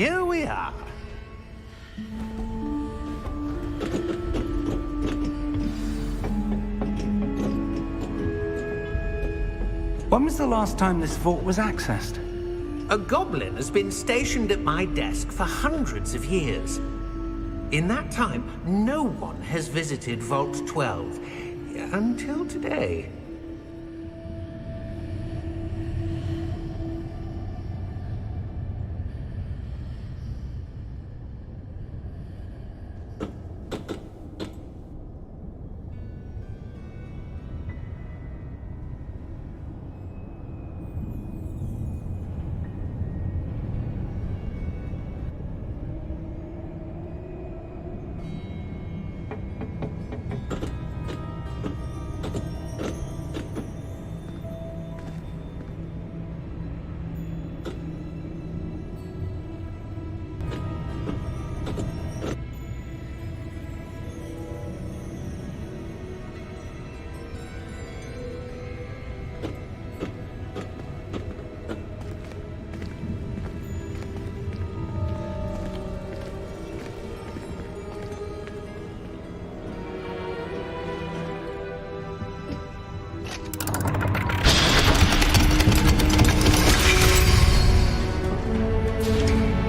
here we are. When was the last time this vault was accessed? A goblin has been stationed at my desk for hundreds of years. In that time, no one has visited Vault 12 until today.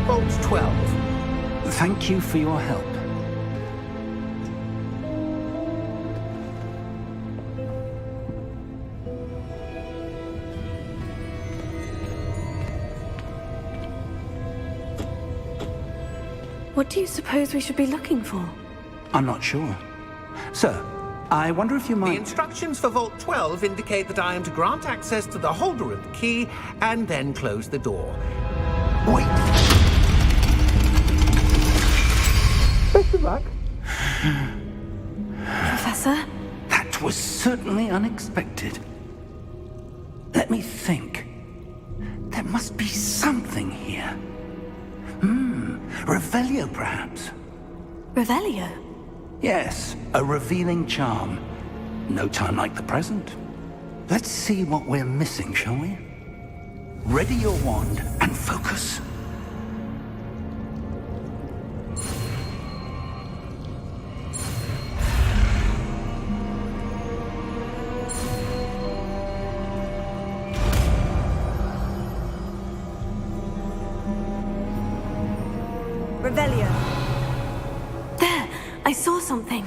Vault 12. Thank you for your help. What do you suppose we should be looking for? I'm not sure. Sir, I wonder if you The might... instructions for Vault 12 indicate that I am to grant access to the holder of the key and then close the door. Wait! Best of luck. Professor? That was certainly unexpected. Let me think. There must be something here. Revelio, perhaps? Revelio? Yes, a revealing charm. No time like the present. Let's see what we're missing, shall we? Ready your wand and focus. Revelio. There! I saw something.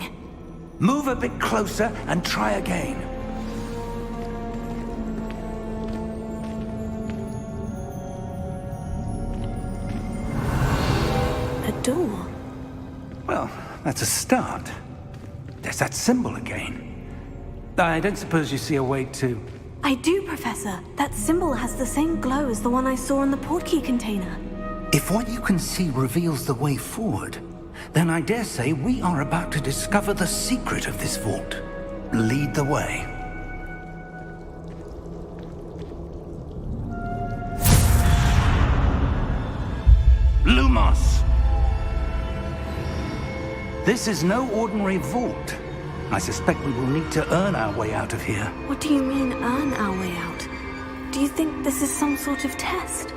Move a bit closer and try again. A door. Well, that's a start. There's that symbol again. I don't suppose you see a way to... I do, Professor. That symbol has the same glow as the one I saw in the portkey container. If what you can see reveals the way forward, then I dare say we are about to discover the secret of this vault. Lead the way. Lumos! This is no ordinary vault. I suspect we will need to earn our way out of here. What do you mean, earn our way out? Do you think this is some sort of test?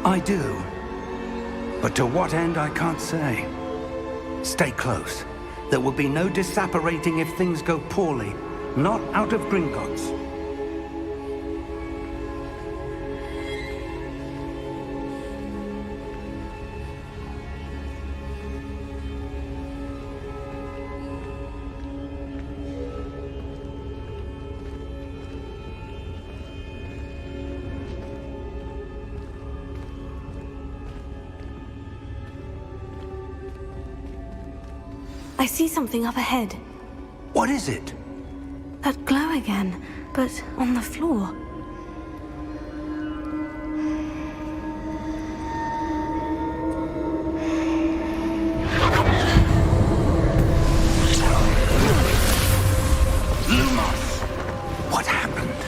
I do. But to what end, I can't say. Stay close. There will be no disapparating if things go poorly. Not out of Gringotts. I see something up ahead. What is it? That glow again, but on the floor. Lumos! What happened?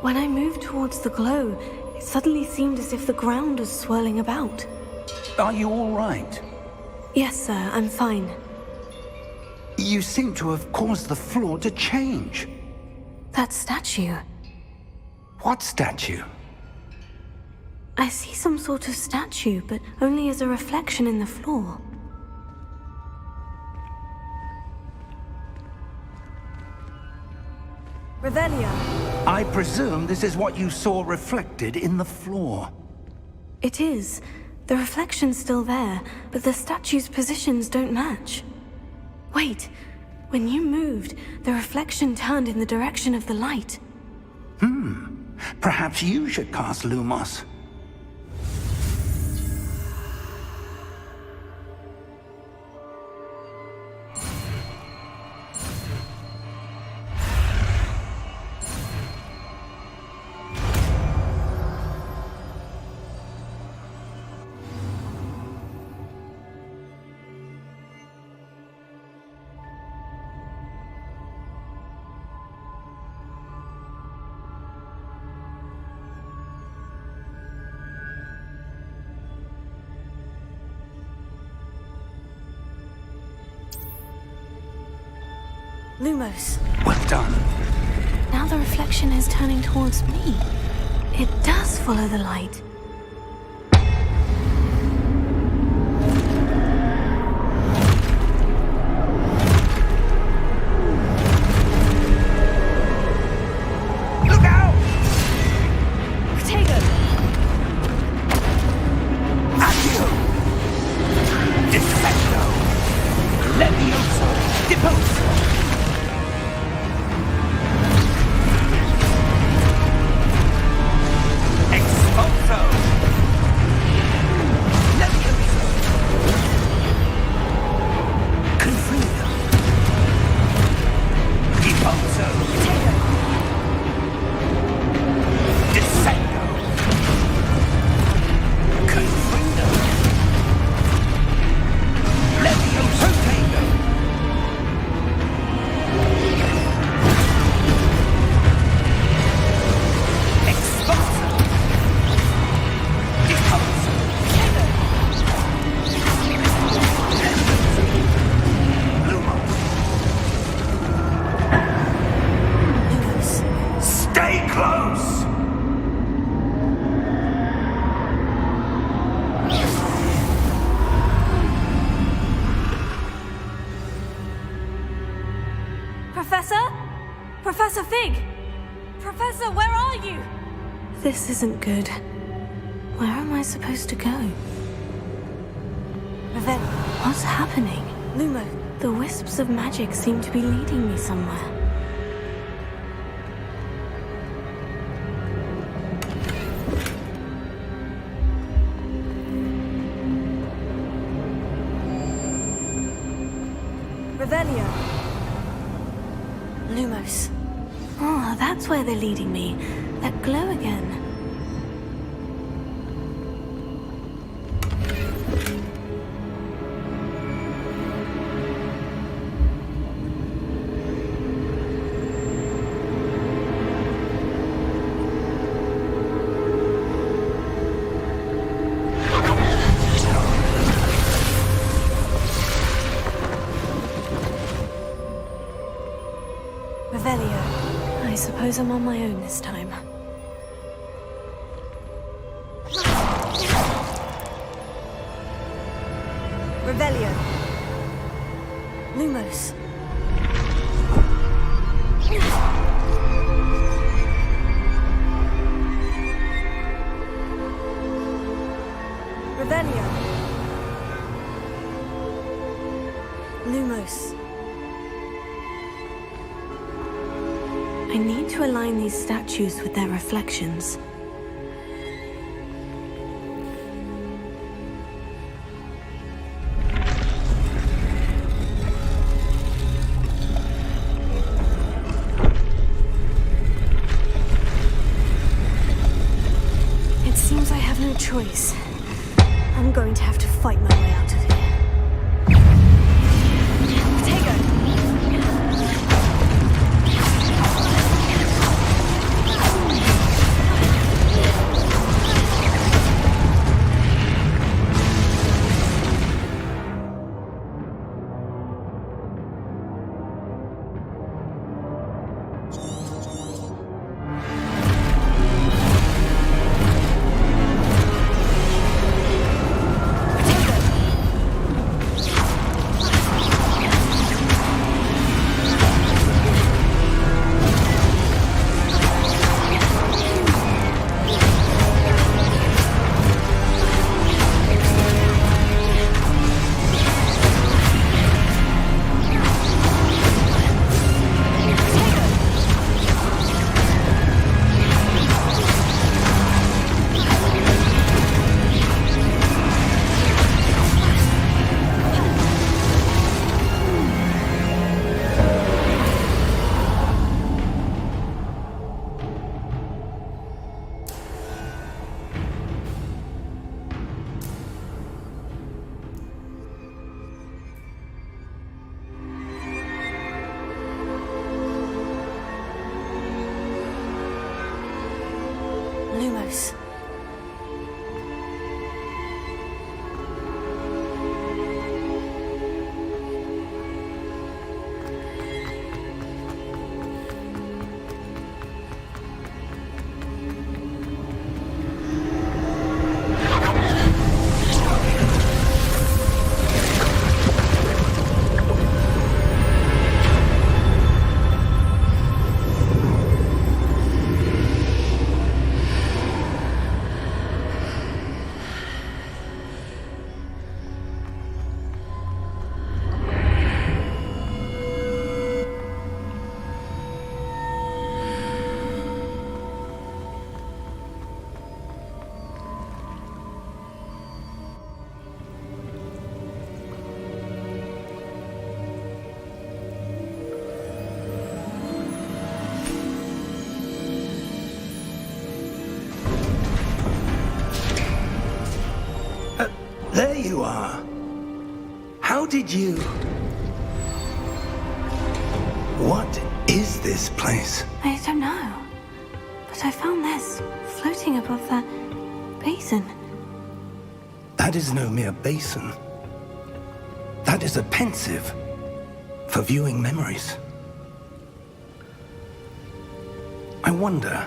When I moved towards the glow, it suddenly seemed as if the ground was swirling about. Are you all right? Yes, sir, I'm fine. You seem to have caused the floor to change. That statue. What statue? I see some sort of statue, but only as a reflection in the floor. Revelio. I presume this is what you saw reflected in the floor. It is. The reflection's still there, but the statue's positions don't match. Wait, when you moved, the reflection turned in the direction of the light. Perhaps you should cast Lumos. Lumos. Well done. Now the reflection is turning towards me. It does follow the light. Look out! Protego! Accio! Defecto! Levioso! Deposo! Professor Fig! Professor, where are you? This isn't good. Where am I supposed to go? Ravel, what's happening? Lumo, the wisps of magic seem to be leading me somewhere. Revelio. Lumos. Oh, that's where they're leading me. That glow again. Revelio. I suppose I'm on my own this time. Revelio. Lumos. Revelio. Lumos. I need to align these statues with their reflections. It seems I have no choice. I'm going to have to fight my way out of here. Lumos. There you are. How did you... What is this place? I don't know. But I found this floating above that basin. That is no mere basin. That is a pensive for viewing memories. I wonder...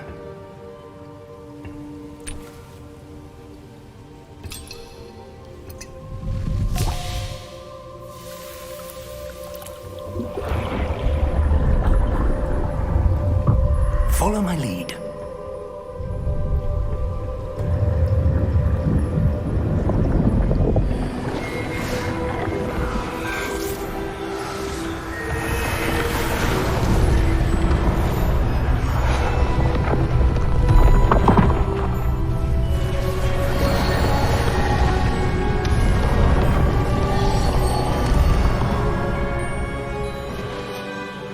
Follow my lead.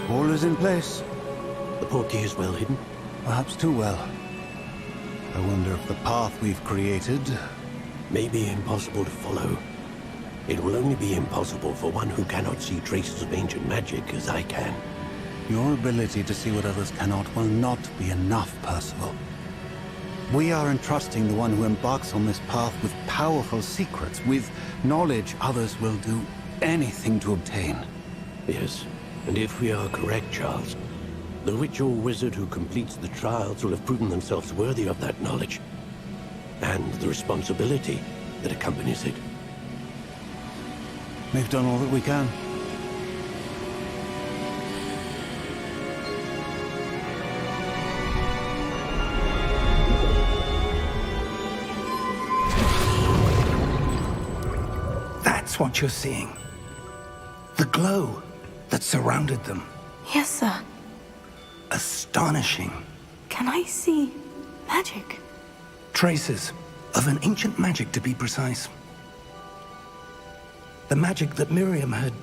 All is in place. The portkey is well hidden. Perhaps too well. I wonder if the path we've created... May be impossible to follow. It will only be impossible for one who cannot see traces of ancient magic as I can. Your ability to see what others cannot will not be enough, Percival. We are entrusting the one who embarks on this path with powerful secrets, with knowledge others will do anything to obtain. Yes, and if we are correct, Charles, the witch or wizard who completes the trials will have proven themselves worthy of that knowledge, and the responsibility that accompanies it. We've done all that we can. That's what you're seeing. The glow that surrounded them. Yes, sir. Astonishing. Can I see magic? Traces of an ancient magic, to be precise. The magic that Miriam had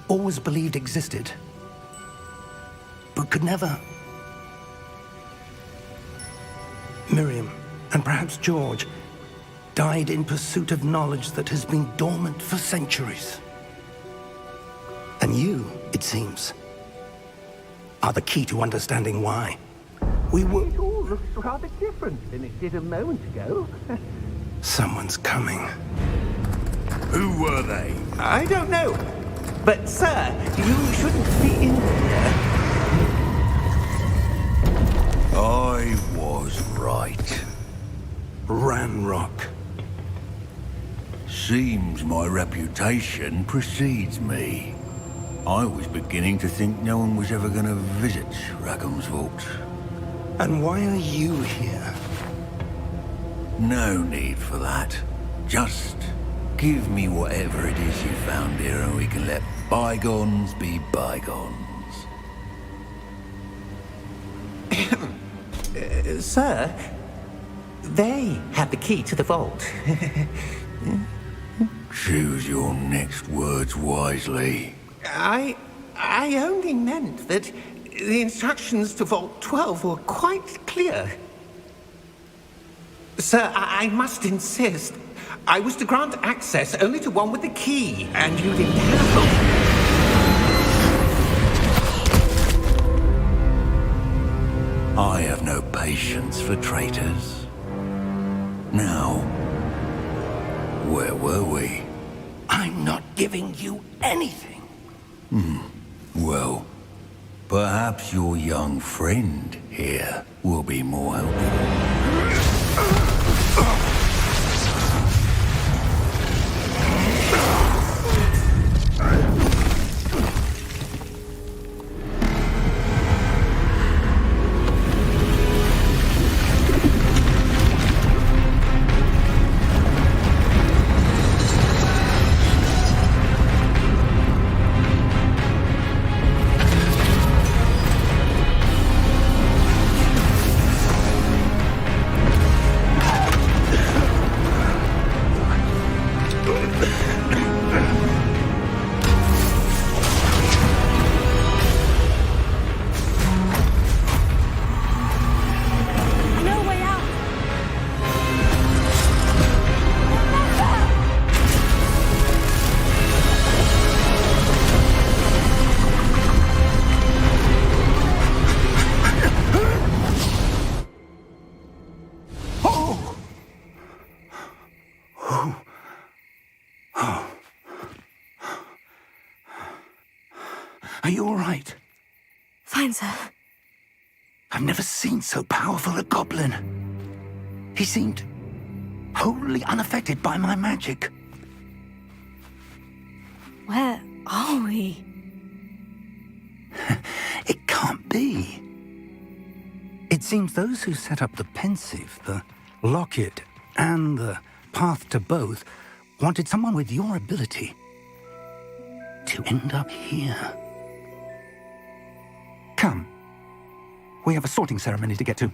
always believed existed, but could never. Miriam, and perhaps George, died in pursuit of knowledge that has been dormant for centuries. And you, it seems, are the key to understanding why. We were... It all looks rather different than it did a moment ago. Someone's coming. Who were they? I don't know. But, sir, you shouldn't be in here. I was right. Ranrock. Seems my reputation precedes me. I was beginning to think no one was ever going to visit Rackham's vault. And why are you here? No need for that. Just give me whatever it is you found here and we can let bygones be bygones. Sir, they had the key to the vault. Choose your next words wisely. I only meant that the instructions to Vault 12 were quite clear. Sir, I must insist. I was to grant access only to one with the key, and you didn't have I have no patience for traitors. Now, where were we? I'm not giving you anything. Well, perhaps your young friend here will be more helpful. No way out! Are you all right? Fine, sir. I've never seen so powerful a goblin. He seemed wholly unaffected by my magic. Where are we? It can't be. It seems those who set up the pensive, the locket, and the path to both wanted someone with your ability to end up here. Come. We have a sorting ceremony to get to.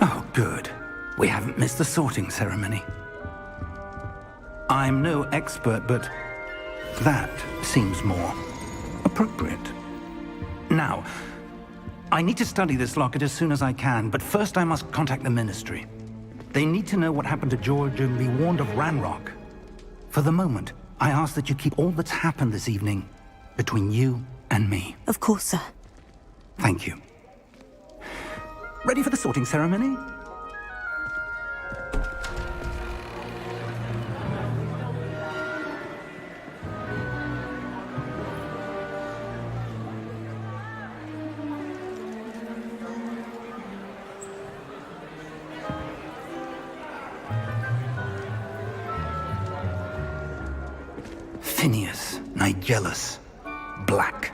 Oh, good. We haven't missed the sorting ceremony. I'm no expert, but that seems more appropriate. Now, I need to study this locket as soon as I can, but first I must contact the Ministry. They need to know what happened to George and be warned of Ranrock. For the moment, I ask that you keep all that's happened this evening between you and me. Of course, sir. Thank you. Ready for the sorting ceremony? Phineas, Nigellus, Black.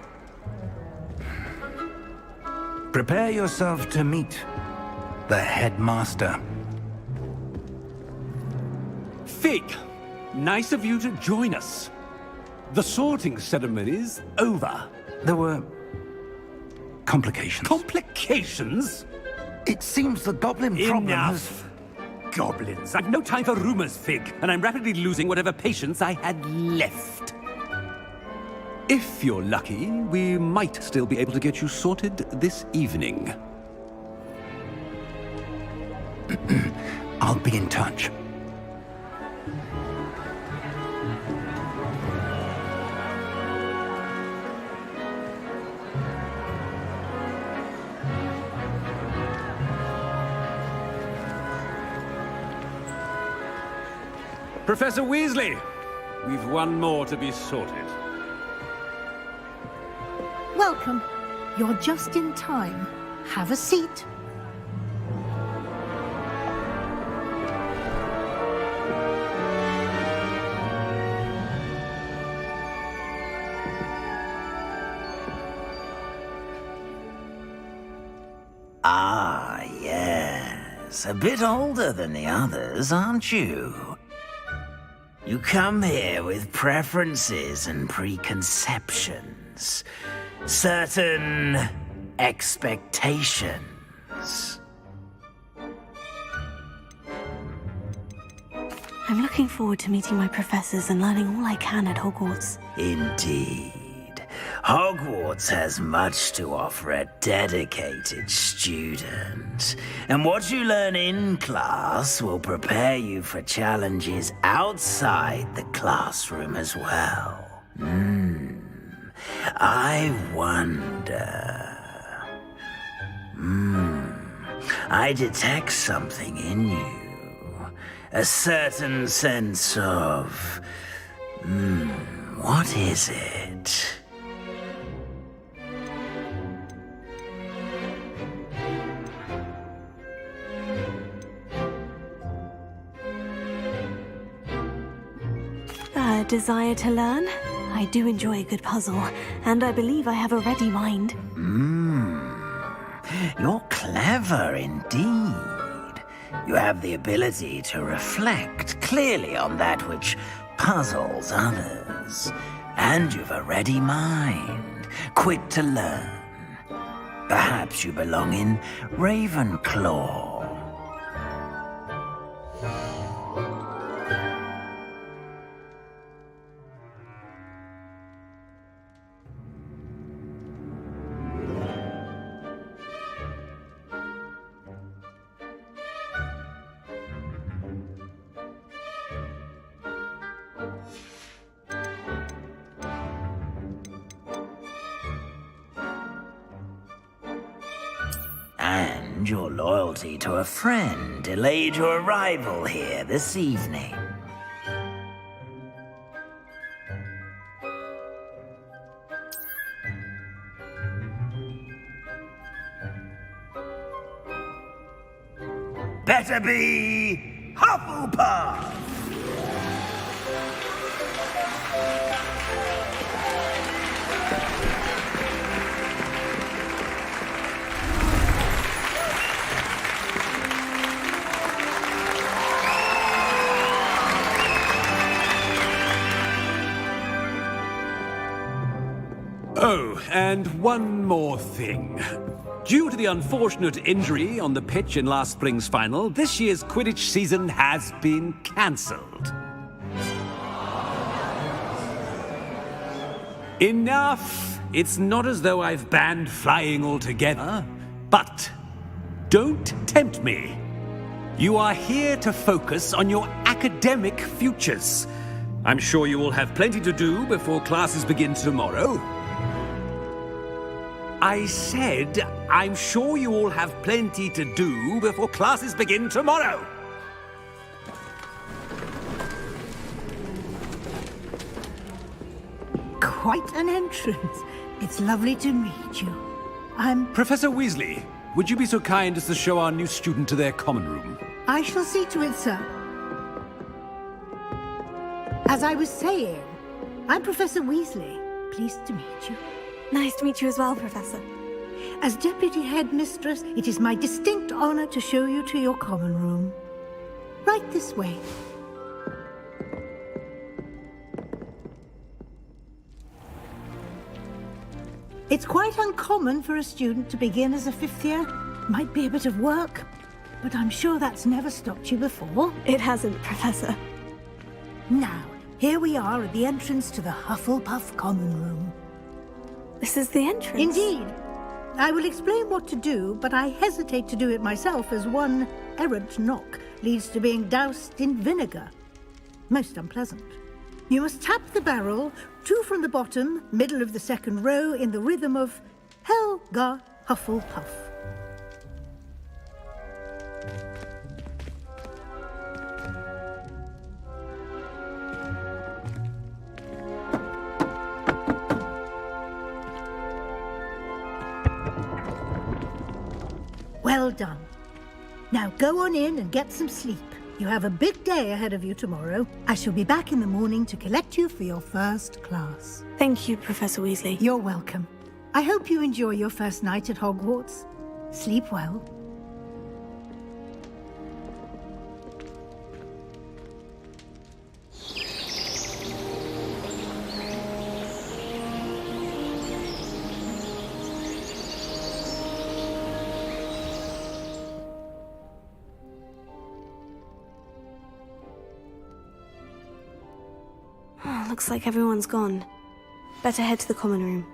Prepare yourself to meet the headmaster. Fig, nice of you to join us. The sorting ceremony's over. There were complications. Complications? It seems the goblin problem has... Enough! Goblins. I've no time for rumors, Fig, and I'm rapidly losing whatever patience I had left. If you're lucky, we might still be able to get you sorted this evening. I'll be in touch. Professor Weasley, we've one more to be sorted. Welcome. You're just in time. Have a seat. Ah, yes. A bit older than the others, aren't you? You come here with preferences and preconceptions. Certain expectations. I'm looking forward to meeting my professors and learning all I can at Hogwarts. Indeed. Hogwarts has much to offer a dedicated student. And what you learn in class will prepare you for challenges outside the classroom as well. I wonder... I detect something in you. A certain sense of... what is it? A desire to learn? I do enjoy a good puzzle, and I believe I have a ready mind. You're clever indeed. You have the ability to reflect clearly on that which puzzles others. And you've a ready mind, quick to learn. Perhaps you belong in Ravenclaw. And your loyalty to a friend delayed your arrival here this evening. Better be Hufflepuff! Oh, and one more thing. Due to the unfortunate injury on the pitch in last spring's final, this year's Quidditch season has been cancelled. Enough! It's not as though I've banned flying altogether, but don't tempt me. You are here to focus on your academic futures. I'm sure you will have plenty to do before classes begin tomorrow. I said, I'm sure you all have plenty to do before classes begin tomorrow. Quite an entrance. It's lovely to meet you. I'm... Professor Weasley, would you be so kind as to show our new student to their common room? I shall see to it, sir. As I was saying, I'm Professor Weasley. Pleased to meet you. Nice to meet you as well, Professor. As Deputy Headmistress, it is my distinct honor to show you to your common room. Right this way. It's quite uncommon for a student to begin as a fifth year. Might be a bit of work, but I'm sure that's never stopped you before. It hasn't, Professor. Now, here we are at the entrance to the Hufflepuff Common Room. This is the entrance? Indeed. I will explain what to do, but I hesitate to do it myself as one errant knock leads to being doused in vinegar. Most unpleasant. You must tap the barrel, 2 from the bottom, middle of the second row, in the rhythm of Helga Hufflepuff. Well done. Now go on in and get some sleep. You have a big day ahead of you tomorrow. I shall be back in the morning to collect you for your first class. Thank you, Professor Weasley. You're welcome. I hope you enjoy your first night at Hogwarts. Sleep well. Looks like everyone's gone. Better head to the common room.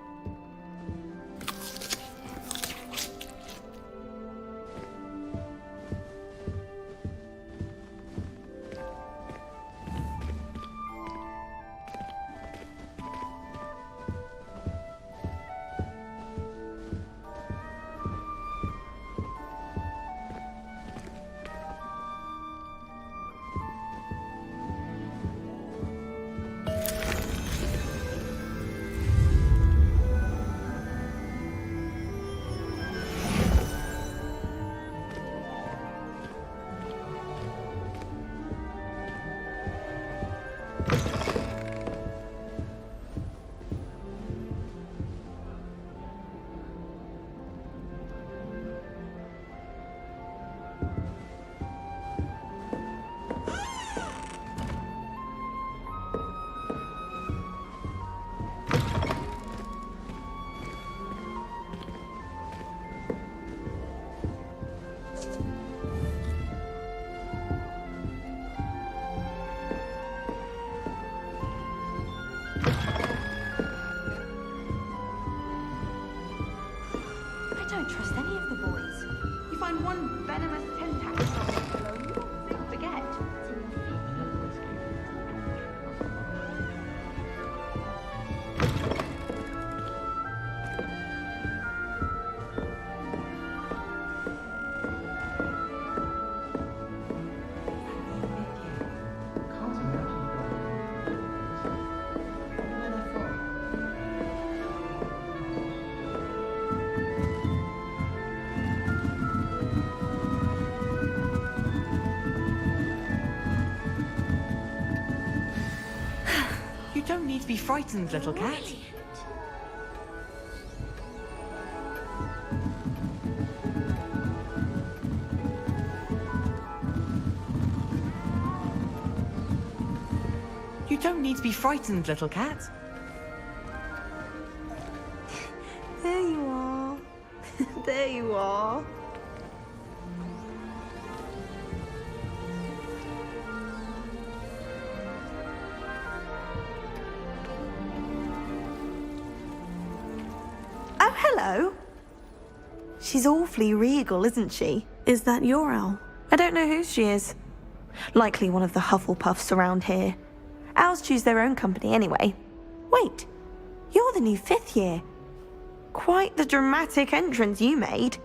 I don't trust any of the boys. You find one venomous tentacle fellow, you won't think to forget. You don't need to be frightened, little cat. You don't need to be frightened, little cat. There you are. There you are. Oh, hello. She's awfully regal, isn't she? Is that your owl? I don't know who she is. Likely one of the Hufflepuffs around here. Owls choose their own company anyway. Wait, you're the new 5th year. Quite the dramatic entrance you made.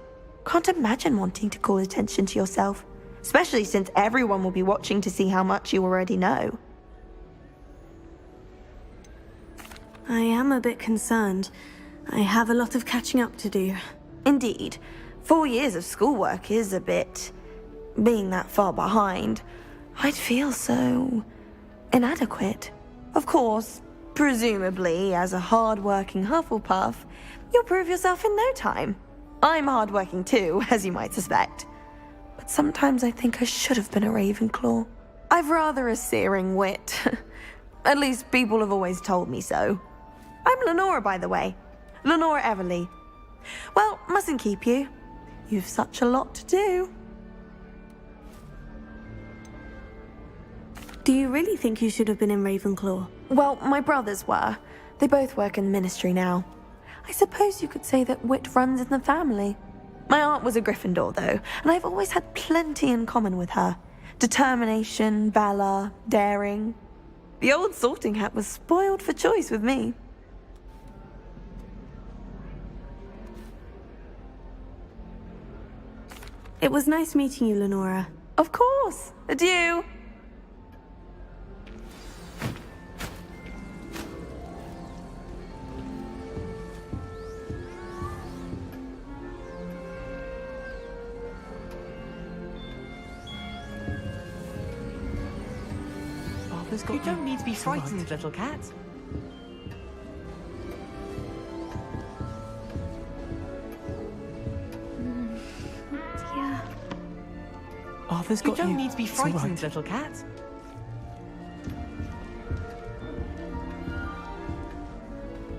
Can't imagine wanting to call attention to yourself, especially since everyone will be watching to see how much you already know. I am a bit concerned. I have a lot of catching up to do. Indeed, 4 years of schoolwork is a bit... being that far behind. I'd feel so... inadequate. Of course, presumably, as a hard-working Hufflepuff, you'll prove yourself in no time. I'm hard-working too, as you might suspect. But sometimes I think I should have been a Ravenclaw. I've rather a searing wit. At least people have always told me so. I'm Lenora, by the way. Lenora Everly. Well, mustn't keep you. You've such a lot to do. Do you really think you should have been in Ravenclaw? Well, my brothers were. They both work in the ministry now. I suppose you could say that wit runs in the family. My aunt was a Gryffindor, though, and I've always had plenty in common with her. Determination, valor, daring. The old sorting hat was spoiled for choice with me. It was nice meeting you, Lenora. Of course. Adieu. You don't need to be frightened, little cat. Yeah. Arthur's got you. You don't need to be frightened, little cat.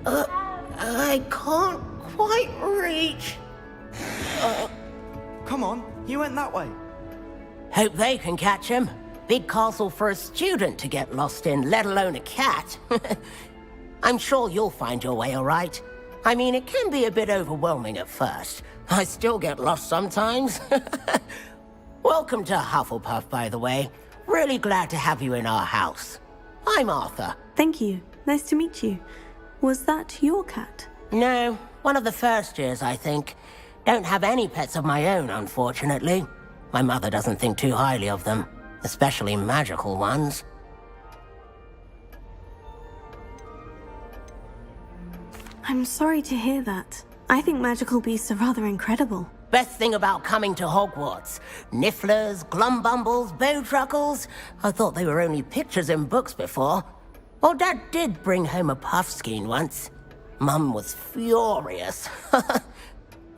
I can't quite reach. Come on, you went that way. Hope they can catch him. Big castle for a student to get lost in, let alone a cat. I'm sure you'll find your way all right. I mean, it can be a bit overwhelming at first. I still get lost sometimes. Welcome to Hufflepuff, by the way. Really glad to have you in our house. I'm Arthur. Thank you. Nice to meet you. Was that your cat? No, one of the first years, I think. Don't have any pets of my own, unfortunately. My mother doesn't think too highly of them, especially magical ones. I'm sorry to hear that. I think magical beasts are rather incredible. Best thing about coming to Hogwarts. Nifflers, glumbumbles, bowtruckles. I thought they were only pictures in books before. Well, Dad did bring home a puffskein once. Mum was furious.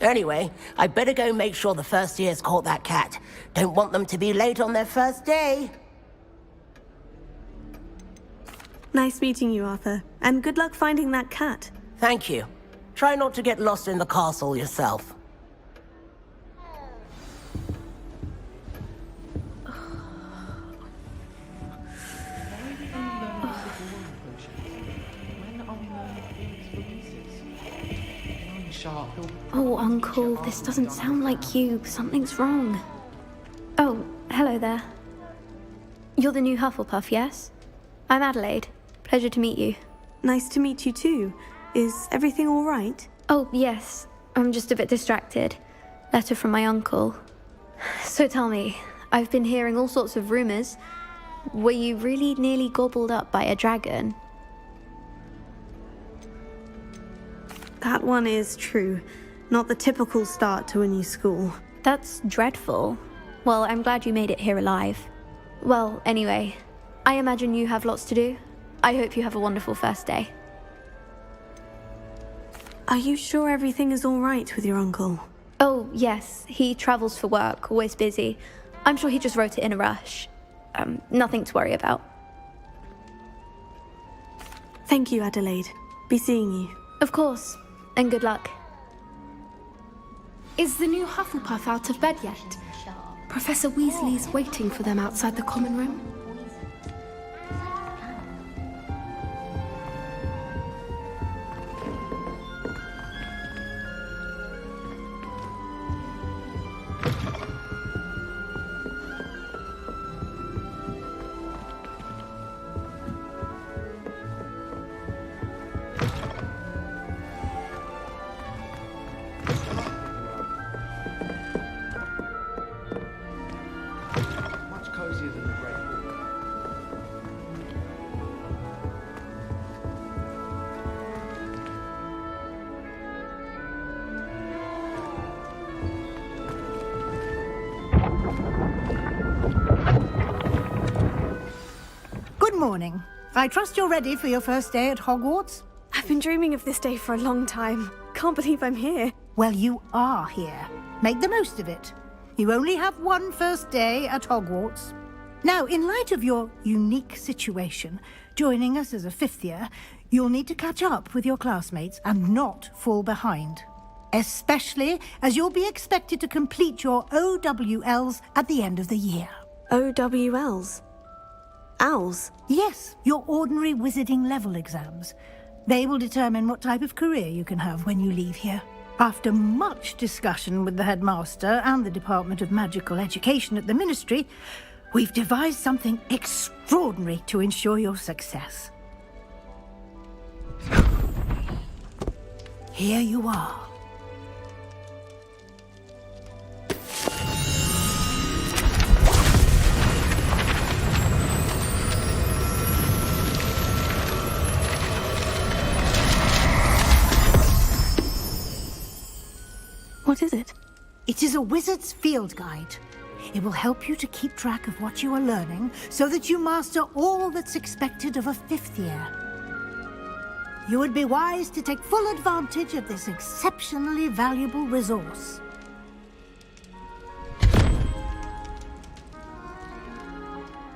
Anyway, I better go make sure the first years caught that cat. Don't want them to be late on their first day. Nice meeting you, Arthur. And good luck finding that cat. Thank you. Try not to get lost in the castle yourself. Oh, Uncle, this doesn't sound like you. Something's wrong. Oh, hello there. You're the new Hufflepuff, yes? I'm Adelaide. Pleasure to meet you. Nice to meet you too. Is everything all right? Oh, yes. I'm just a bit distracted. Letter from my uncle. So tell me, I've been hearing all sorts of rumors. Were you really nearly gobbled up by a dragon? That one is true. Not the typical start to a new school. That's dreadful. Well, I'm glad you made it here alive. Well, anyway, I imagine you have lots to do. I hope you have a wonderful first day. Are you sure everything is all right with your uncle? Oh, yes. He travels for work, always busy. I'm sure he just wrote it in a rush. Nothing to worry about. Thank you, Adelaide. Be seeing you. Of course. And good luck. Is the new Hufflepuff out of bed yet? Professor Weasley's waiting for them outside the common room. Good morning. I trust you're ready for your first day at Hogwarts? I've been dreaming of this day for a long time. Can't believe I'm here. Well, you are here. Make the most of it. You only have one first day at Hogwarts. Now, in light of your unique situation, joining us as a fifth year, you'll need to catch up with your classmates and not fall behind. Especially as you'll be expected to complete your OWLs at the end of the year. OWLs? Owls? Yes, your ordinary wizarding level exams. They will determine what type of career you can have when you leave here. After much discussion with the headmaster and the Department of Magical Education at the Ministry, we've devised something extraordinary to ensure your success. Here you are. What is it? It is a wizard's field guide. It will help you to keep track of what you are learning so that you master all that's expected of a 5th year. You would be wise to take full advantage of this exceptionally valuable resource.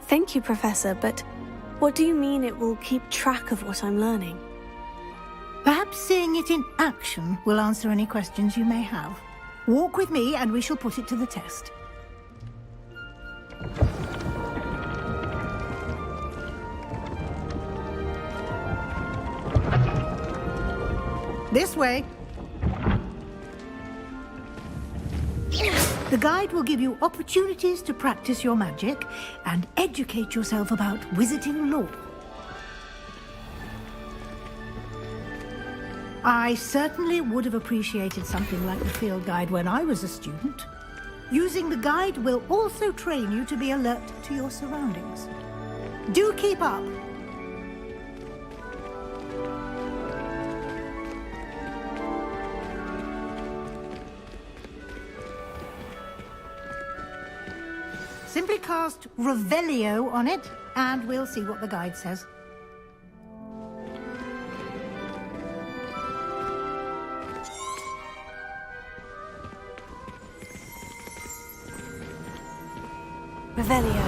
Thank you, Professor, but what do you mean it will keep track of what I'm learning? Perhaps seeing it in action will answer any questions you may have. Walk with me and we shall put it to the test. This way. The guide will give you opportunities to practice your magic and educate yourself about wizarding lore. I certainly would have appreciated something like the field guide when I was a student. Using the guide will also train you to be alert to your surroundings. Do keep up! Simply cast Revelio on it, and we'll see what the guide says. Revelio.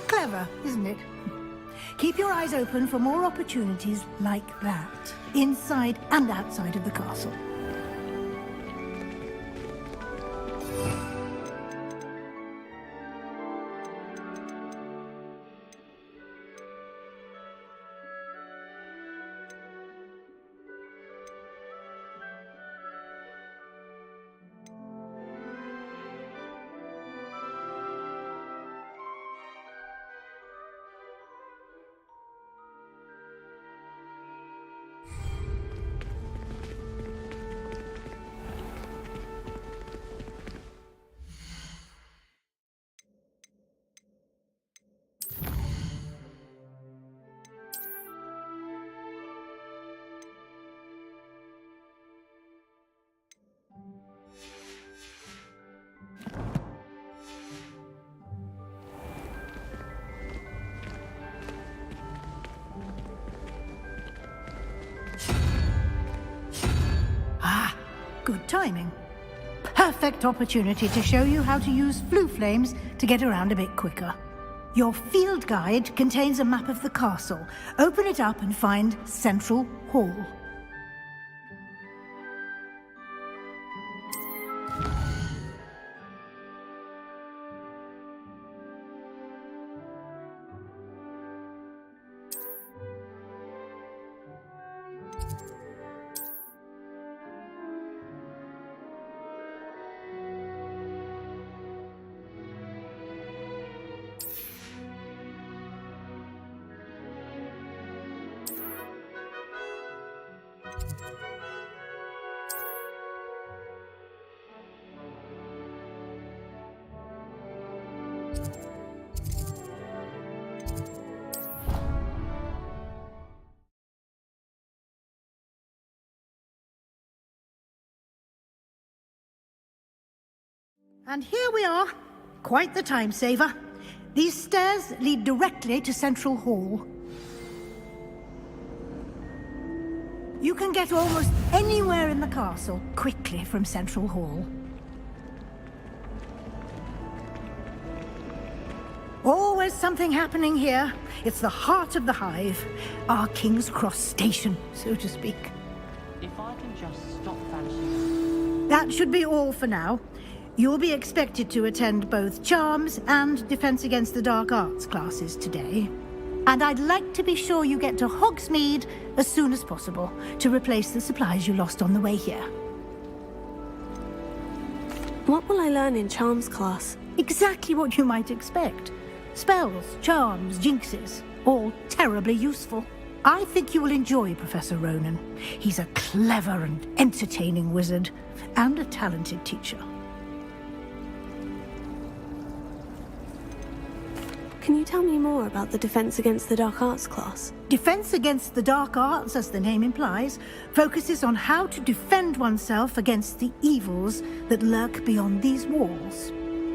Clever, isn't it? Keep your eyes open for more opportunities like that, inside and outside of the castle. Good timing. Perfect opportunity to show you how to use flue flames to get around a bit quicker. Your field guide contains a map of the castle. Open it up and find Central Hall. And here we are. Quite the time saver. These stairs lead directly to Central Hall. You can get almost anywhere in the castle quickly from Central Hall. Always something happening here. It's the heart of the hive. Our King's Cross station, so to speak. If I can just stop vanishing. That should be all for now. You'll be expected to attend both Charms and Defense Against the Dark Arts classes today. And I'd like to be sure you get to Hogsmeade as soon as possible to replace the supplies you lost on the way here. What will I learn in Charms class? Exactly what you might expect. Spells, charms, jinxes, all terribly useful. I think you will enjoy Professor Ronan. He's a clever and entertaining wizard, and a talented teacher. Can you tell me more about the Defense Against the Dark Arts class? Defense Against the Dark Arts, as the name implies, focuses on how to defend oneself against the evils that lurk beyond these walls.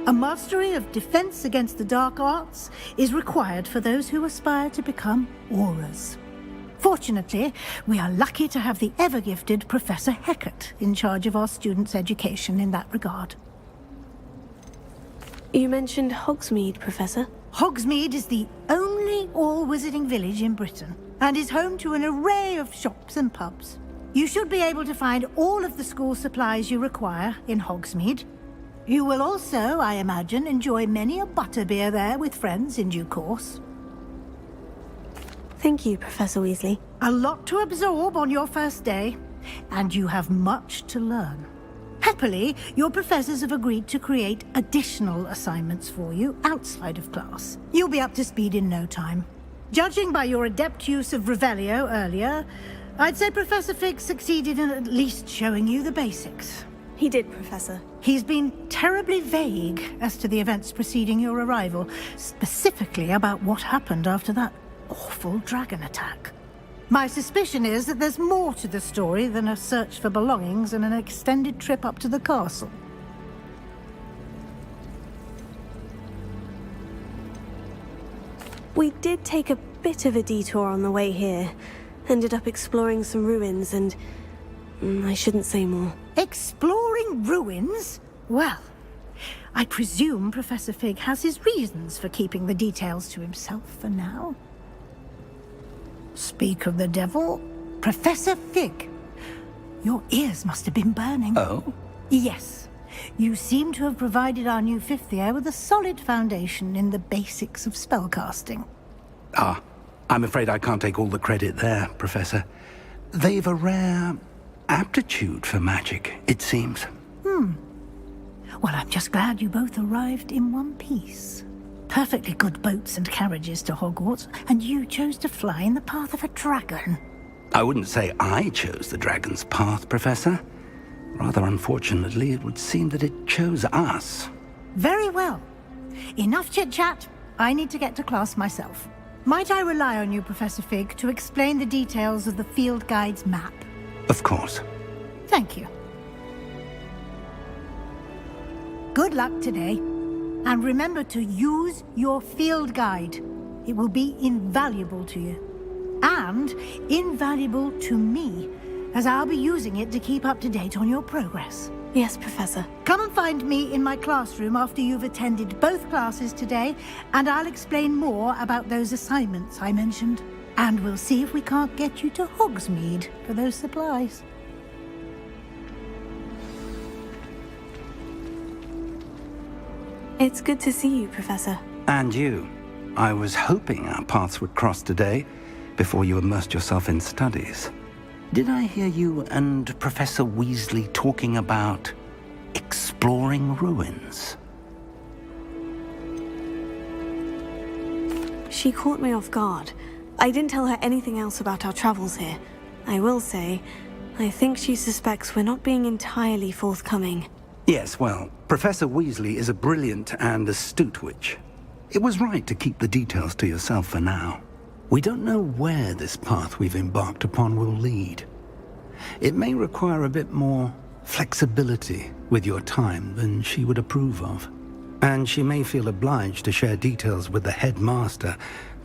A mastery of Defense Against the Dark Arts is required for those who aspire to become Aurors. Fortunately, we are lucky to have the ever-gifted Professor Hecat in charge of our students' education in that regard. You mentioned Hogsmeade, Professor. Hogsmeade is the only all-wizarding village in Britain, and is home to an array of shops and pubs. You should be able to find all of the school supplies you require in Hogsmeade. You will also, I imagine, enjoy many a butterbeer there with friends in due course. Thank you, Professor Weasley. A lot to absorb on your first day, and you have much to learn. Happily, your professors have agreed to create additional assignments for you outside of class. You'll be up to speed in no time. Judging by your adept use of Revelio earlier, I'd say Professor Fig succeeded in at least showing you the basics. He did, Professor. He's been terribly vague as to the events preceding your arrival, specifically about what happened after that awful dragon attack. My suspicion is that there's more to the story than a search for belongings and an extended trip up to the castle. We did take a bit of a detour on the way here. Ended up exploring some ruins and... I shouldn't say more. Exploring ruins? Well, I presume Professor Fig has his reasons for keeping the details to himself for now. Speak of the devil, Professor Fig. Your ears must have been burning. Oh? Yes. You seem to have provided our new fifth year with a solid foundation in the basics of spellcasting. Ah, I'm afraid I can't take all the credit there, Professor. They've a rare aptitude for magic, it seems. Well, I'm just glad you both arrived in one piece. Perfectly good boats and carriages to Hogwarts, and you chose to fly in the path of a dragon. I wouldn't say I chose the dragon's path, Professor. Rather unfortunately, it would seem that it chose us. Very well. Enough chit-chat. I need to get to class myself. Might I rely on you, Professor Fig, to explain the details of the field guide's map? Of course. Thank you. Good luck today. And remember to use your field guide. It will be invaluable to you. And invaluable to me, as I'll be using it to keep up to date on your progress. Yes, Professor. Come and find me in my classroom after you've attended both classes today, and I'll explain more about those assignments I mentioned. And we'll see if we can't get you to Hogsmeade for those supplies. It's good to see you, Professor. And you. I was hoping our paths would cross today, before you immersed yourself in studies. Did I hear you and Professor Weasley talking about exploring ruins? She caught me off guard. I didn't tell her anything else about our travels here. I will say, I think she suspects we're not being entirely forthcoming. Yes, well, Professor Weasley is a brilliant and astute witch. It was right to keep the details to yourself for now. We don't know where this path we've embarked upon will lead. It may require a bit more flexibility with your time than she would approve of. and she may feel obliged to share details with the headmaster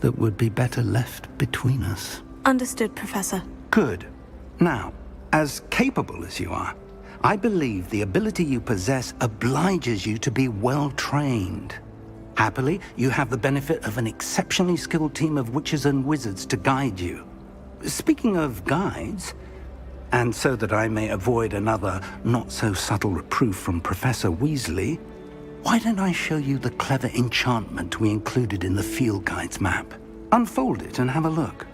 that would be better left between us. Understood, Professor. Good. Now, as capable as you are, I believe the ability you possess obliges you to be well-trained. Happily, you have the benefit of an exceptionally skilled team of witches and wizards to guide you. Speaking of guides, and so that I may avoid another not-so-subtle reproof from Professor Weasley, why don't I show you the clever enchantment we included in the field guide's map? Unfold it and have a look.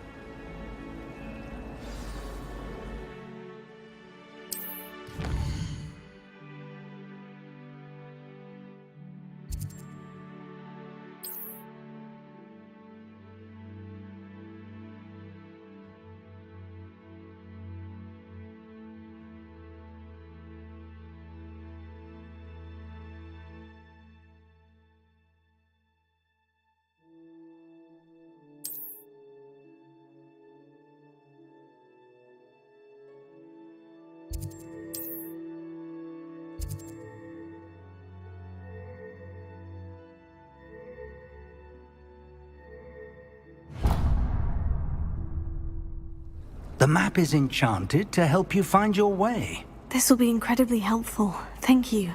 The map is enchanted to help you find your way. This will be incredibly helpful. Thank you.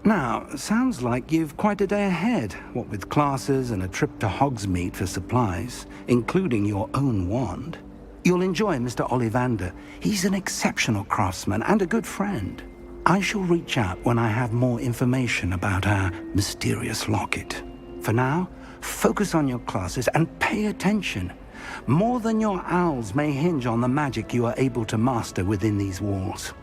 Now, sounds like you've quite a day ahead, what with classes and a trip to Hogsmeade for supplies, including your own wand. You'll enjoy Mr. Ollivander. He's an exceptional craftsman and a good friend. I shall reach out when I have more information about our mysterious locket. For now, focus on your classes and pay attention. More than your owls may hinge on the magic you are able to master within these walls.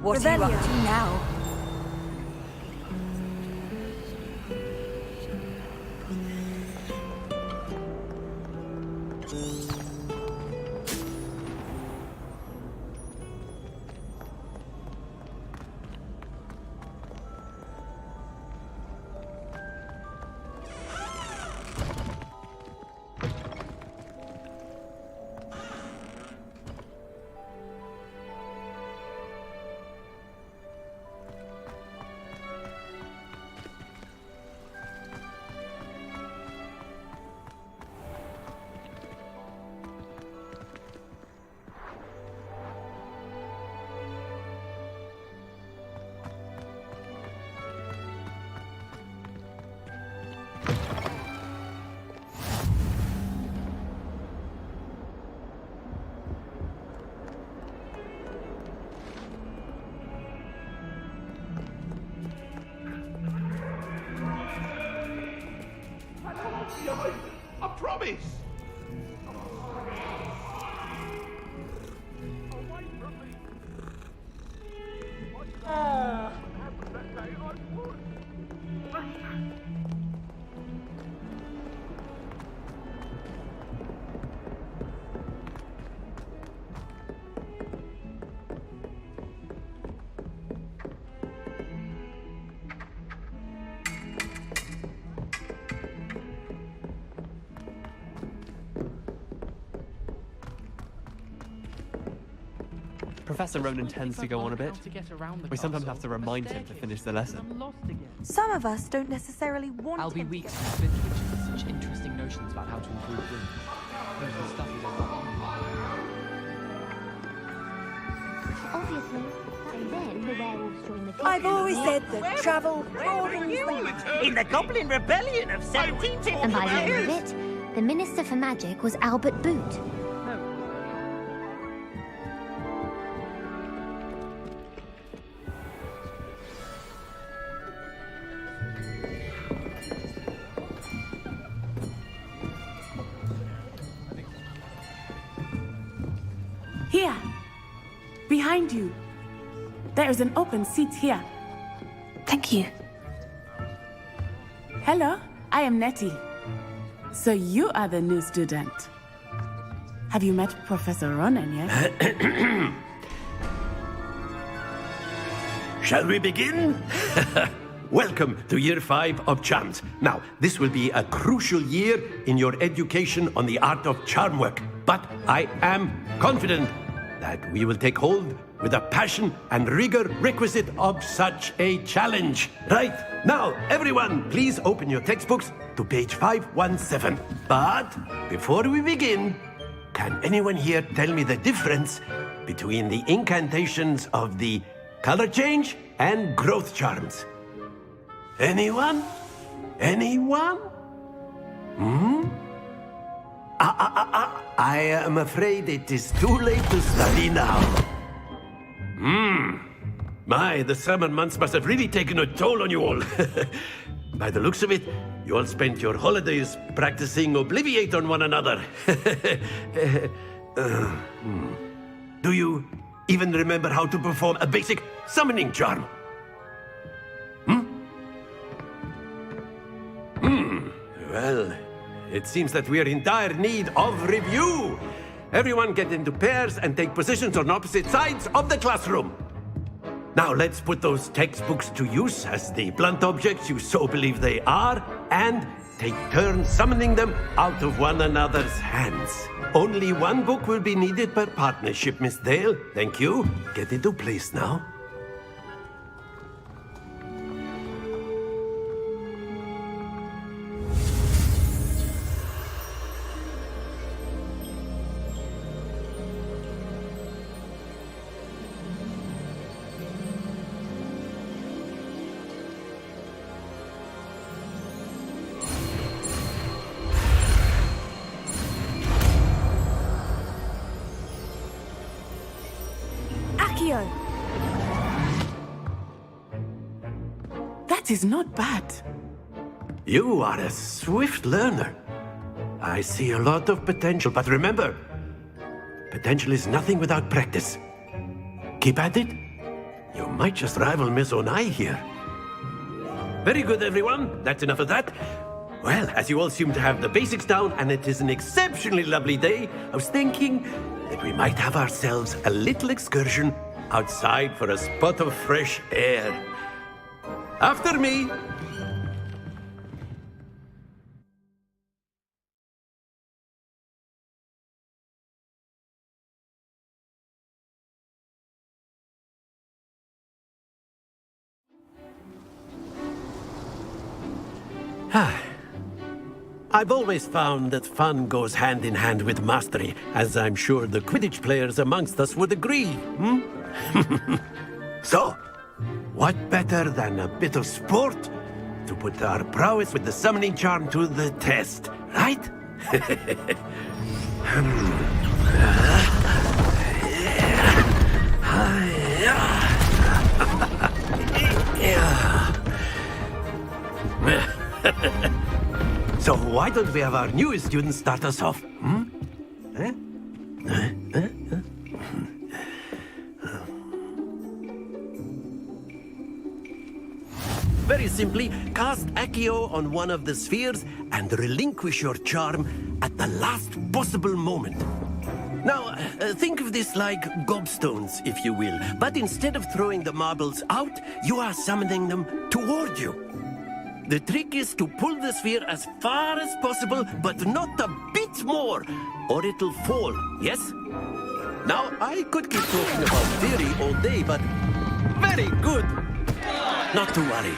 What are you up to now? promise! Professor Ronan tends to go on a bit. We sometimes have to remind him to finish the lesson. Some of us don't necessarily want I'll be him. weeks since I've been twitching with such interesting notions about how to improve room. Those are the stuff he does. Obviously, back then the werewolves joined the I've always said that travel broadens the... In the Goblin Rebellion of 1750... And by the end of it, the Minister for Magic was Albert Boot. Here! Behind you! There is an open seat here. Thank you. Hello, I am Nettie. So you are the new student. Have you met Professor Ronan yet? Shall we begin? Welcome to Year 5 of Charms. Now, this will be a crucial year in your education on the art of charm work. But I am confident that we will take hold with the passion and rigor requisite of such a challenge. Right, now, everyone, please open your textbooks to page 517. But before we begin, can anyone here tell me the difference between the incantations of the color change and growth charms? Anyone? Anyone? I am afraid it is too late to study now. My, the summer months must have really taken a toll on you all. By the looks of it, you all spent your holidays practicing Obliviate on one another. Do you even remember how to perform a basic summoning charm? Well, it seems that we are in dire need of review. Everyone get into pairs and take positions on opposite sides of the classroom. Now let's put those textbooks to use as the blunt objects you so believe they are, and take turns summoning them out of one another's hands. Only one book will be needed per partnership, Miss Dale. Thank you. Get into place now. That is not bad. You are a swift learner. I see a lot of potential, but remember, potential is nothing without practice. Keep at it. You might just rival Miss Onai here. Very good, everyone. That's enough of that. Well, as you all seem to have the basics down, and it is an exceptionally lovely day, I was thinking that we might have ourselves a little excursion outside for a spot of fresh air. After me. I've always found that fun goes hand in hand with mastery, as I'm sure the Quidditch players amongst us would agree. So, what better than a bit of sport to put our prowess with the summoning charm to the test, right? So why don't we have our newest student start us off? Eh? Very simply, cast Accio on one of the spheres and relinquish your charm at the last possible moment. Now, think of this like gobstones, if you will. But instead of throwing the marbles out, you are summoning them toward you. The trick is to pull the sphere as far as possible, but not a bit more, or it'll fall, yes? Now, I could keep talking about theory all day, but very good. Not to worry.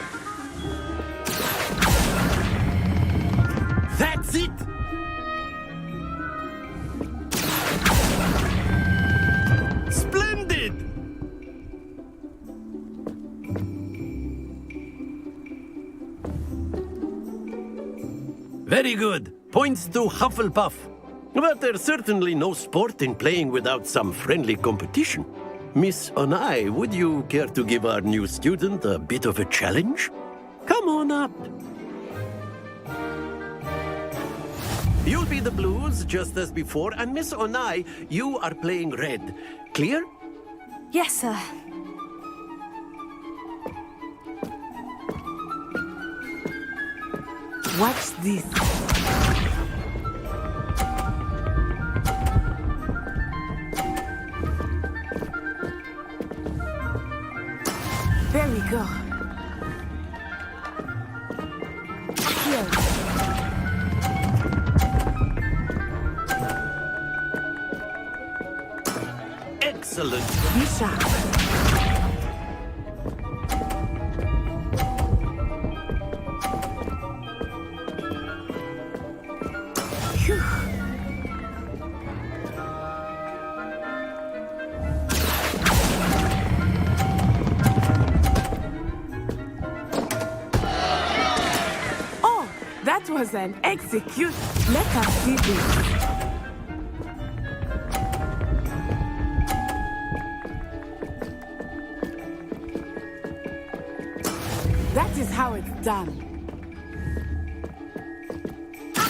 That's it! Splendid! Very good. Points to Hufflepuff. But there's certainly no sport in playing without some friendly competition. Miss Onai, would you care to give our new student a bit of a challenge? Come on up. You'll be the blues, just as before, and Miss Onai, you are playing red. Clear? Yes, sir. Watch this. There we go. Here. Excellent. Be sharp. Phew. Oh, that was an execute. Let us see this. That is how it's done.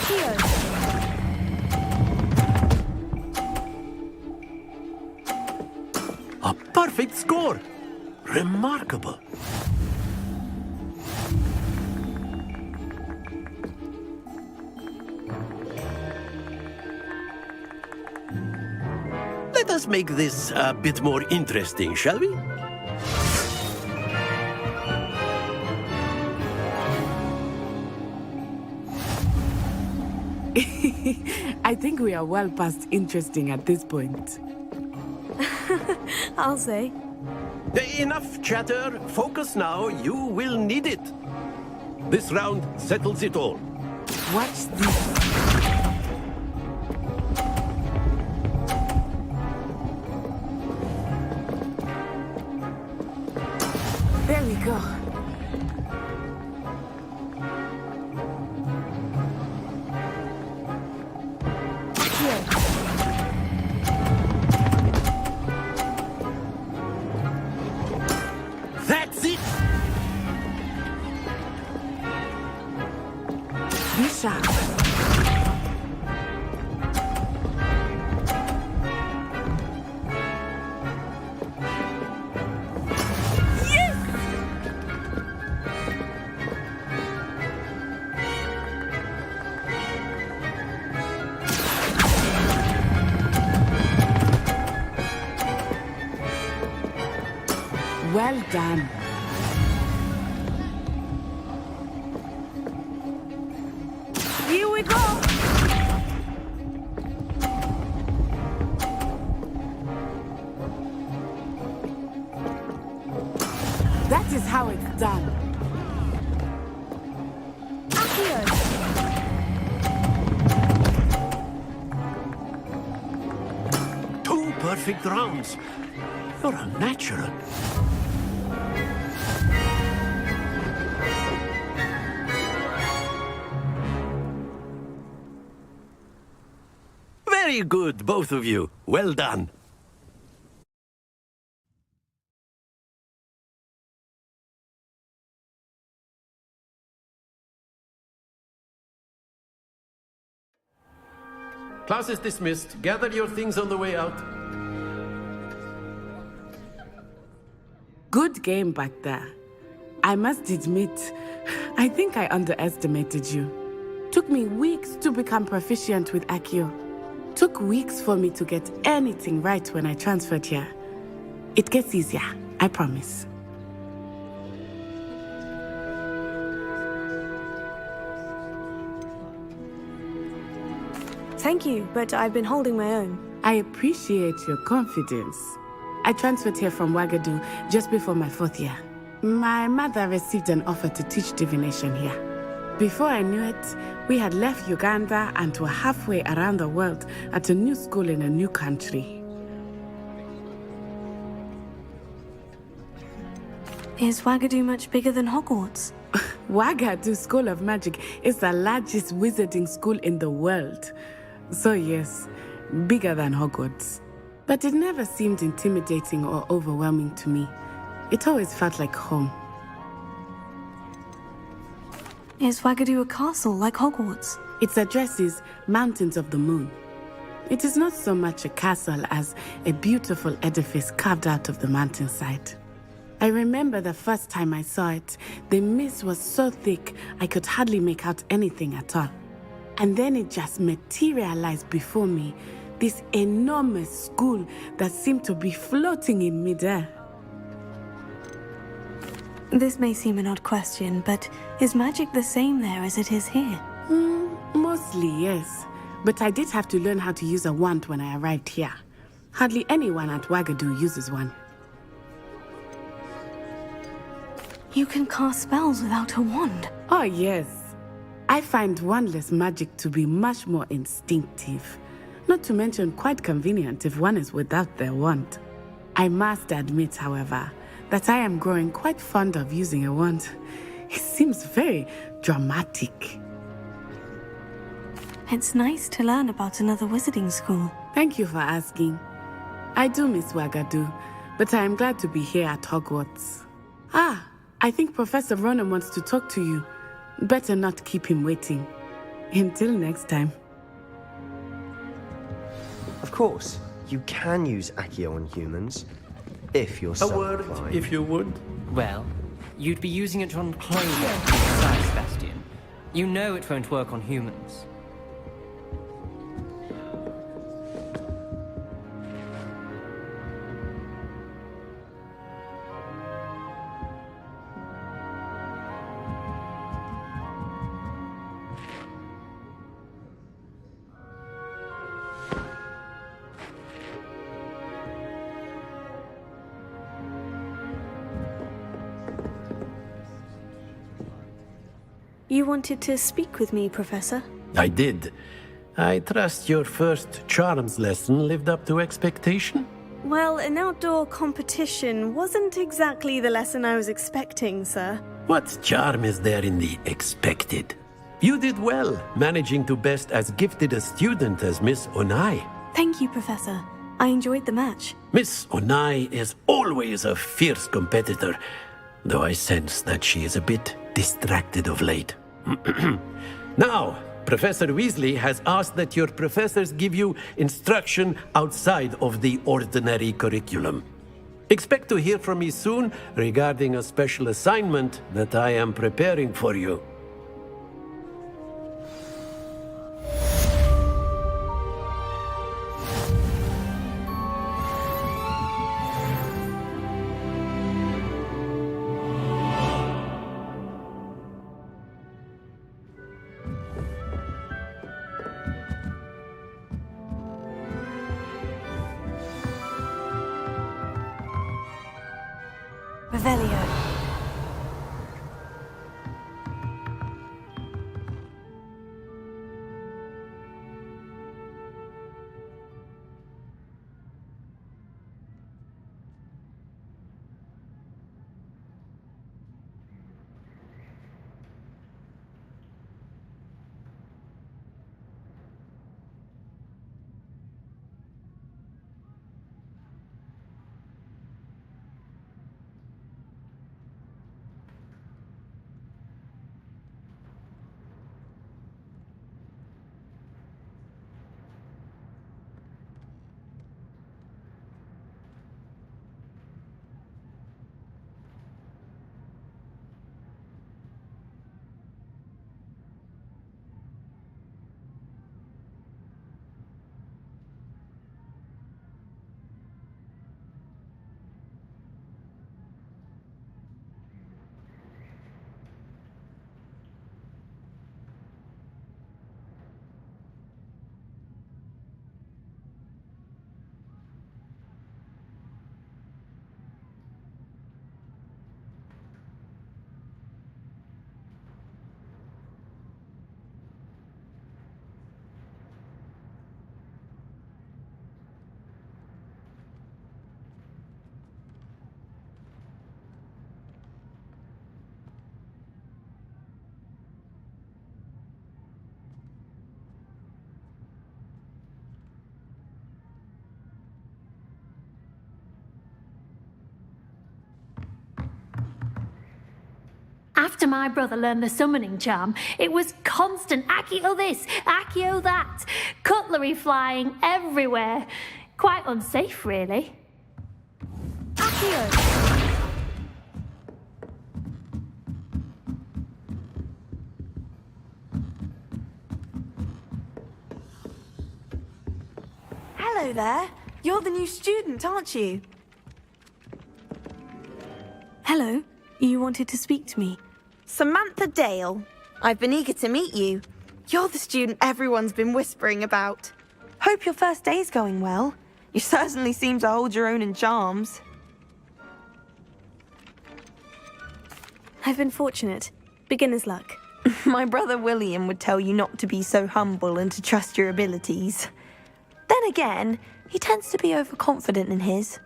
Here. A perfect score. Remarkable. Let us make this a bit more interesting, shall we? I think we are well past interesting at this point. I'll say. Enough chatter. Focus now. You will need it. This round settles it all. Watch this. There we go. That's it! Be sharp. Well done. Here we go. That is how it's done. Here. Two perfect rounds. You're a natural. Very good, both of you. Well done. Class is dismissed. Gather your things on the way out. Good game back there. I must admit, I think I underestimated you. Took me weeks to become proficient with Accio. Took weeks for me to get anything right when I transferred here. It gets easier, I promise. Thank you, but I've been holding my own. I appreciate your confidence. I transferred here from Wagadu just before my 4th year. My mother received an offer to teach divination here. Before I knew it, we had left Uganda and were halfway around the world at a new school in a new country. Is Wagadu much bigger than Hogwarts? Wagadu School of Magic is the largest wizarding school in the world. So yes, bigger than Hogwarts. But it never seemed intimidating or overwhelming to me. It always felt like home. Is Wagadu a castle like Hogwarts? Its address is Mountains of the Moon. It is not so much a castle as a beautiful edifice carved out of the mountainside. I remember the first time I saw it, the mist was so thick I could hardly make out anything at all. And then it just materialized before me, this enormous school that seemed to be floating in midair. This may seem an odd question, but is magic the same there as it is here? Mostly, yes. But I did have to learn how to use a wand when I arrived here. Hardly anyone at Wagadu uses one. You can cast spells without a wand? Oh, yes. I find wandless magic to be much more instinctive. Not to mention quite convenient if one is without their wand. I must admit, however, that I am growing quite fond of using a wand. It seems very dramatic. It's nice to learn about another wizarding school. Thank you for asking. I do miss Wagadu, but I am glad to be here at Hogwarts. I think Professor Ronan wants to talk to you. Better not keep him waiting. Until next time. Of course, you can use Accio on humans, if you're so A word, inclined. if you would. Well, you'd be using it on Clover, besides Sebastian. You know it won't work on humans. You wanted to speak with me, Professor? I did. I trust your first charms lesson lived up to expectation? Well, an outdoor competition wasn't exactly the lesson I was expecting, sir. What charm is there in the expected? You did well, managing to best as gifted a student as Miss Onai. Thank you, Professor. I enjoyed the match. Miss Onai is always a fierce competitor, though I sense that she is a bit distracted of late. Now, Professor Weasley has asked that your professors give you instruction outside of the ordinary curriculum. Expect to hear from me soon regarding a special assignment that I am preparing for you. After my brother learned the summoning charm, it was constant Accio this, Accio that, cutlery flying everywhere. Quite unsafe, really. Accio! Hello there. You're the new student, aren't you? Hello. You wanted to speak to me? Samantha Dale. I've been eager to meet you. You're the student everyone's been whispering about. Hope your first day's going well. You certainly seem to hold your own in charms. I've been fortunate. Beginner's luck. My brother William would tell you not to be so humble and to trust your abilities. Then again, he tends to be overconfident in his.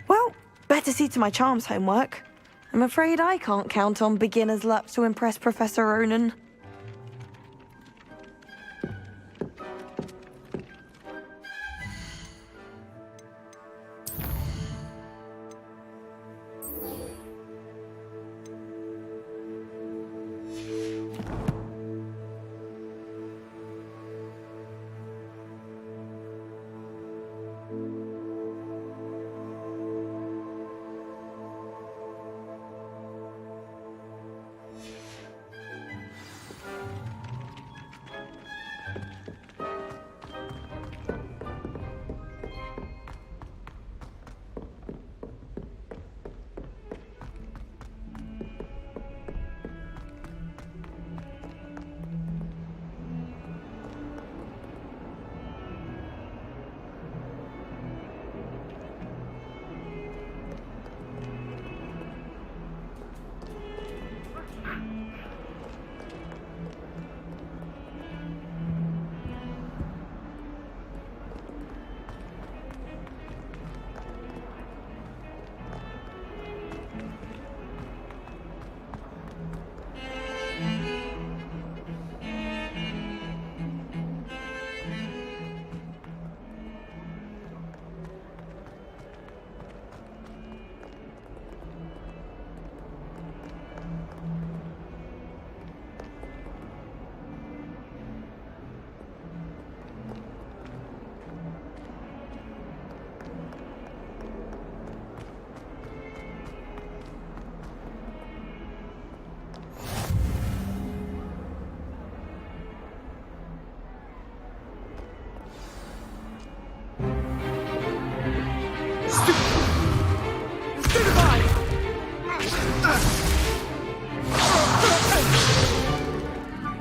Well, better see to my charms homework. I'm afraid I can't count on beginner's luck to impress Professor Ronan.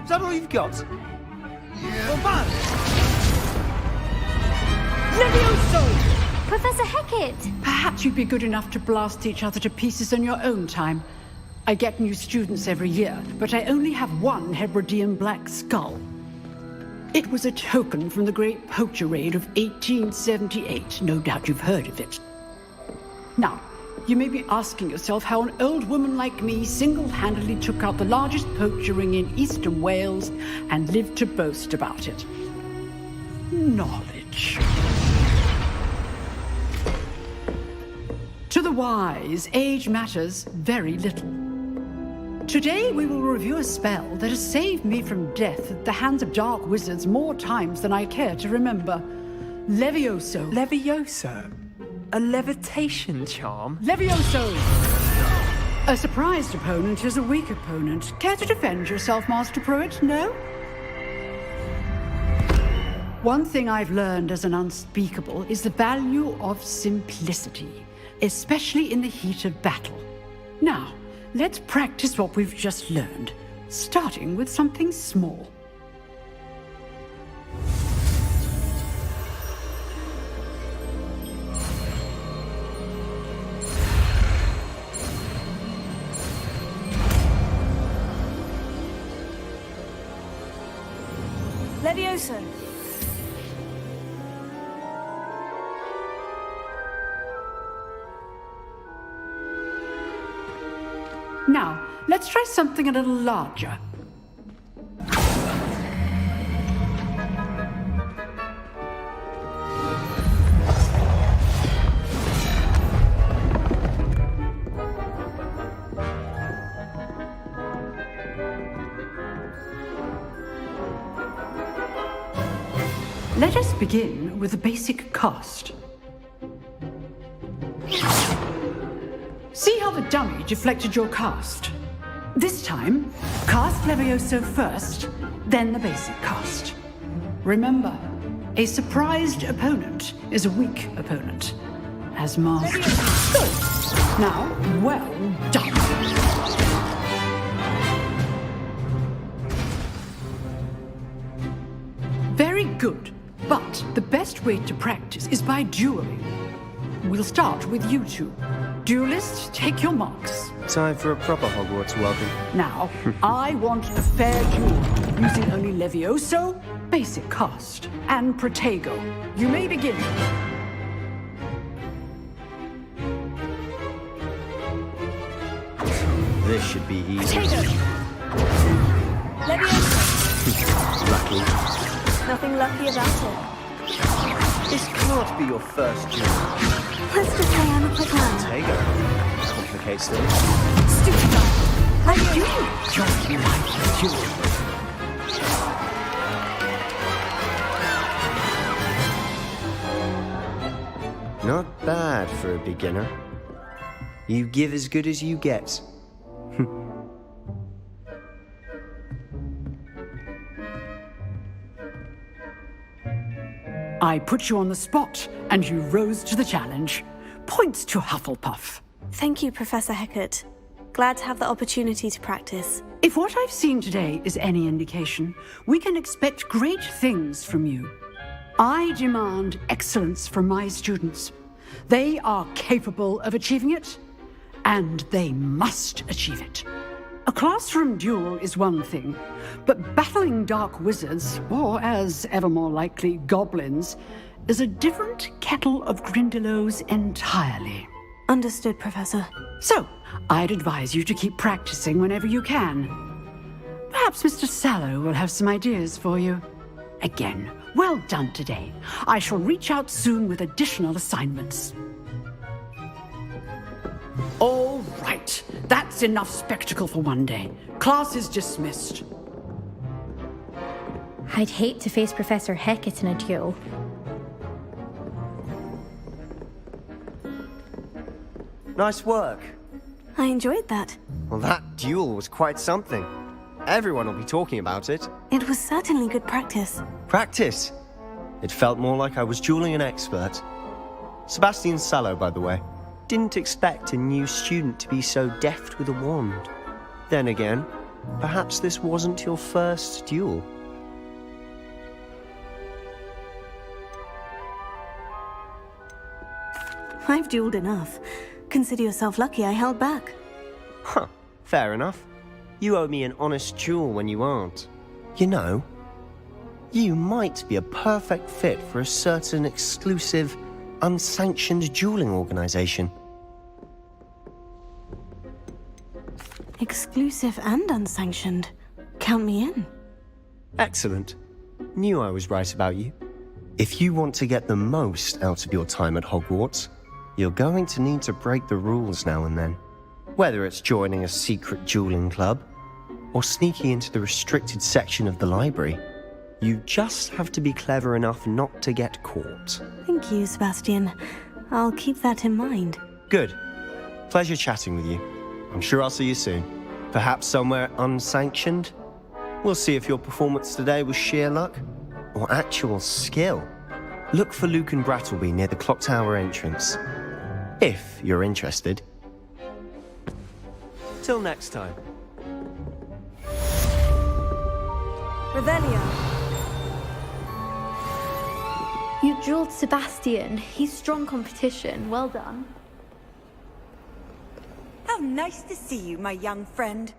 Is that all you've got? Yeah. Levioso! Professor Hecat! Perhaps you'd be good enough to blast each other to pieces in your own time. I get new students every year, but I only have one Hebridean black skull. It was a token from the Great Poacher Raid of 1878. No doubt you've heard of it. Now, you may be asking yourself how an old woman like me single-handedly took out the largest poacher ring in eastern Wales and lived to boast about it. Knowledge. To the wise, age matters very little. Today we will review a spell that has saved me from death at the hands of dark wizards more times than I care to remember. Levioso. Levioso? A levitation charm? Levioso! A surprised opponent is a weak opponent. Care to defend yourself, Master Pruitt? No? One thing I've learned as an unspeakable is the value of simplicity, especially in the heat of battle. Now, let's practice what we've just learned, starting with something small. Levioso! Now, let's try something a little larger. Let us begin with the basic cast. See how the dummy deflected your cast? This time, cast Levioso first, then the basic cast. Remember, a surprised opponent is a weak opponent. As master. Good. Now, well done. Very good. But the best way to practice is by dueling. We'll start with you two. Duelists, take your marks. Time for a proper Hogwarts welcome. Now, I want a fair duel, using only Levioso, basic cast, and Protego. You may begin. This should be easy. Protego! Levioso! Lucky. Nothing lucky about it. This can't be your first duel. Let's just say I'm a quick learner. Protego. Complicates things. Stupid guy! How do you? Just like the duel. Not bad for a beginner. You give as good as you get. I put you on the spot, and you rose to the challenge. Points to Hufflepuff. Thank you, Professor Hecat. Glad to have the opportunity to practice. If what I've seen today is any indication, we can expect great things from you. I demand excellence from my students. They are capable of achieving it, and they must achieve it. A classroom duel is one thing, but battling dark wizards, or as ever more likely, goblins, is a different kettle of Grindylows entirely. Understood, Professor. So, I'd advise you to keep practicing whenever you can. Perhaps Mr. Sallow will have some ideas for you. Again, well done today. I shall reach out soon with additional assignments. All right. That's enough spectacle for one day. Class is dismissed. I'd hate to face Professor Hecat in a duel. Nice work. I enjoyed that. Well, that duel was quite something. Everyone will be talking about it. It was certainly good practice. Practice? It felt more like I was dueling an expert. Sebastian Sallow, by the way. Didn't expect a new student to be so deft with a wand. Then again, perhaps this wasn't your first duel. I've dueled enough. Consider yourself lucky I held back. Huh, fair enough. You owe me an honest duel when you aren't. You know, you might be a perfect fit for a certain exclusive, unsanctioned dueling organization. Exclusive and unsanctioned. Count me in. Excellent. Knew I was right about you. If you want to get the most out of your time at Hogwarts, you're going to need to break the rules now and then. Whether it's joining a secret dueling club, or sneaking into the restricted section of the library, you just have to be clever enough not to get caught. Thank you, Sebastian. I'll keep that in mind. Good. Pleasure chatting with you. I'm sure I'll see you soon. Perhaps somewhere unsanctioned? We'll see if your performance today was sheer luck or actual skill. Look for Luke and Brattleby near the Clock Tower entrance. If you're interested. Till next time. Revelio. You dueled Sebastian. He's strong competition. Well done. How nice to see you, my young friend.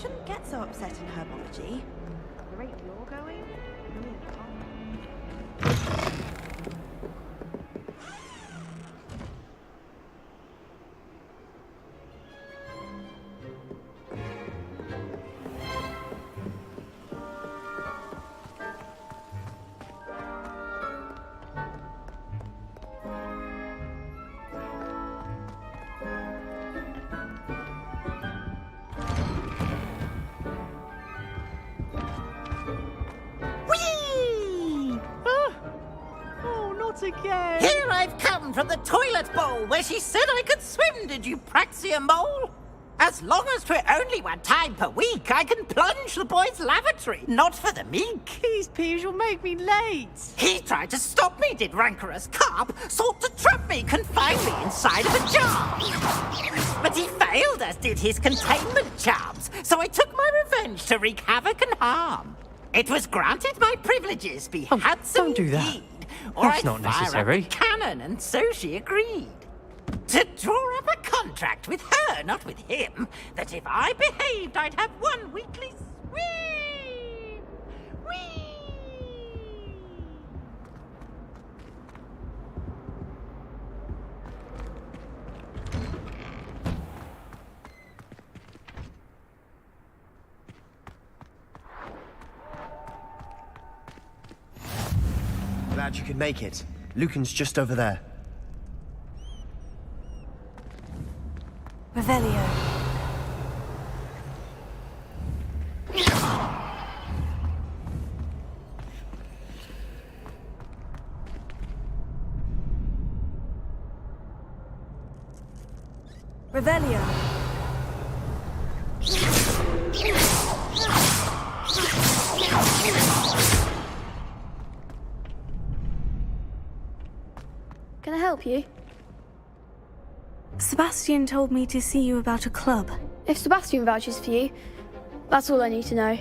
shouldn't get so upset in herbology. At the rate you're going, you can't. Again. Here I've come from the toilet bowl where she said I could swim, did you praxia mole? As long as 'twere only 1 time per week, I can plunge the boy's lavatory, not for the meek. These peas will make me late. He tried to stop me, did rancorous carp, sought to trap me, confine me inside of a jar. But he failed, as did his containment charms, so I took my revenge to wreak havoc and harm. It was granted my privileges be handsome Don't do that. indeed, or That's I'd not fire necessary. up a cannon, and so she agreed. To draw up a contract with her, not with him, that if I behaved, I'd have 1 weekly swim. Whee! Glad you could make it. Lucan's just over there. Revelio. Revelio. Can I help you? Sebastian told me to see you about a club. If Sebastian vouches for you, that's all I need to know.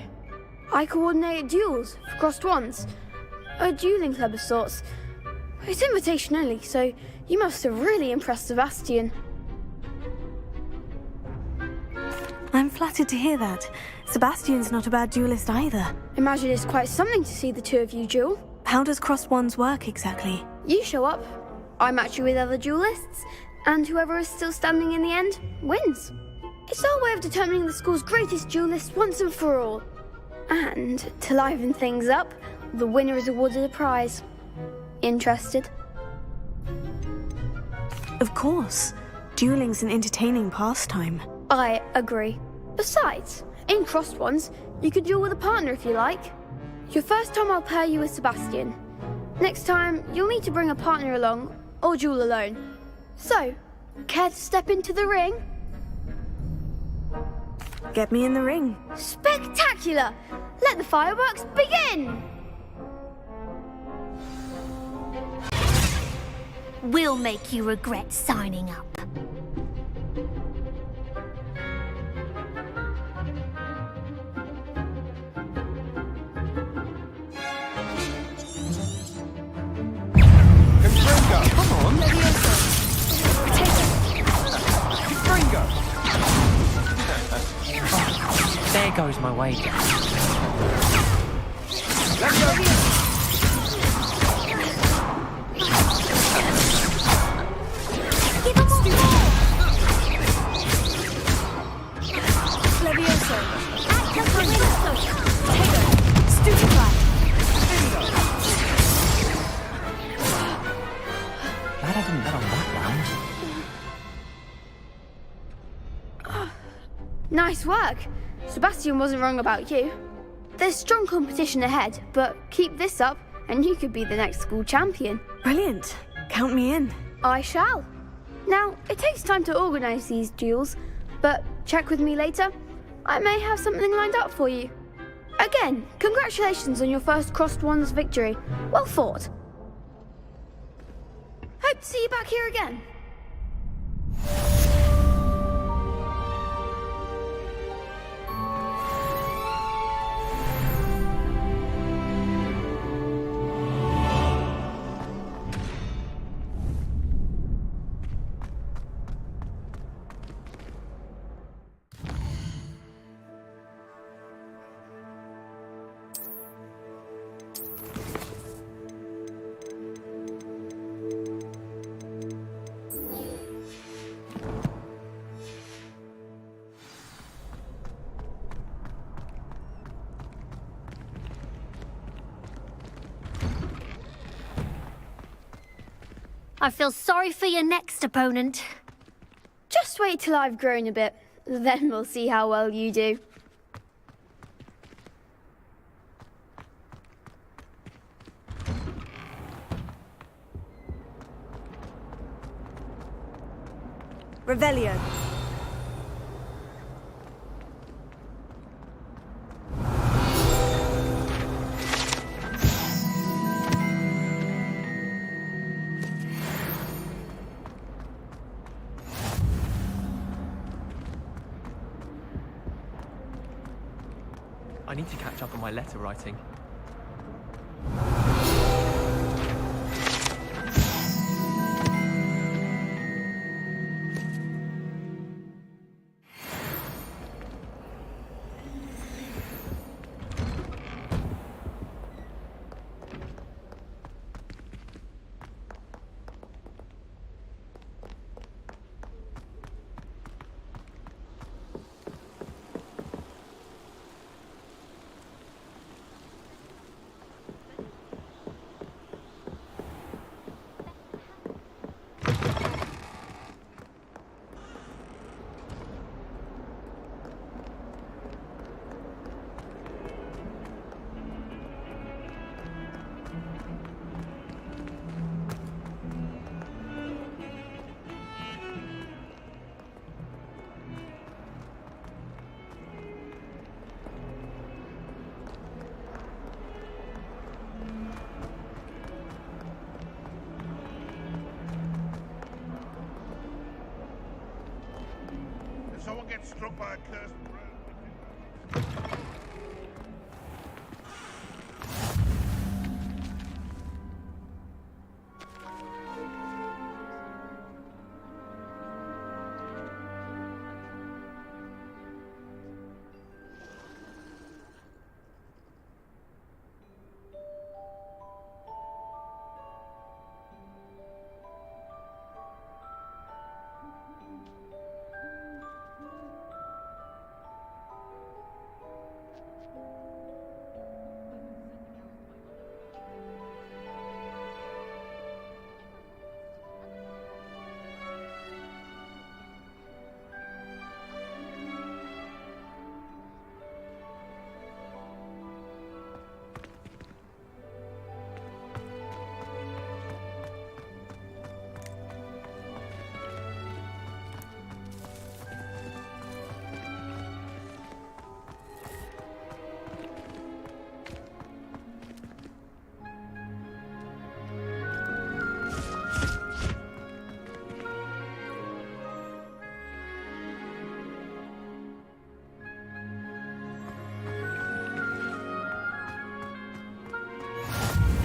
I coordinate duels for crossed wands. A dueling club of sorts. It's invitation only, so you must have really impressed Sebastian. I'm flattered to hear that. Sebastian's not a bad duelist either. Imagine it's quite something to see the two of you duel. How does crossed wands work exactly? You show up, I match you with other duelists, and whoever is still standing in the end wins. It's our way of determining the school's greatest duelist once and for all. And to liven things up, the winner is awarded a prize. Interested? Of course. Dueling's an entertaining pastime. I agree. Besides, in crossed ones, you could duel with a partner if you like. Your first time I'll pair you with Sebastian. Next time, you'll need to bring a partner along, or duel alone. So, care to step into the ring? Get me in the ring. Spectacular! Let the fireworks begin! We'll make you regret signing up. Come on, Fringo. There goes my wager. Let's go. Give him more! Levioso. Act like a winner. Potato. Stupefy. Glad I didn't bet on that round. Nice work. Sebastian wasn't wrong about you. There's strong competition ahead, but keep this up and you could be the next school champion. Brilliant. Count me in. I shall. Now, it takes time to organise these duels, but check with me later. I may have something lined up for you. Again, congratulations on your first crossed wands victory. Well fought. Hope to see you back here again. I feel sorry for your next opponent. Just wait till I've grown a bit. Then we'll see how well you do. Revelio. I need to catch up on my letter writing. Someone gets struck by a cursed bird.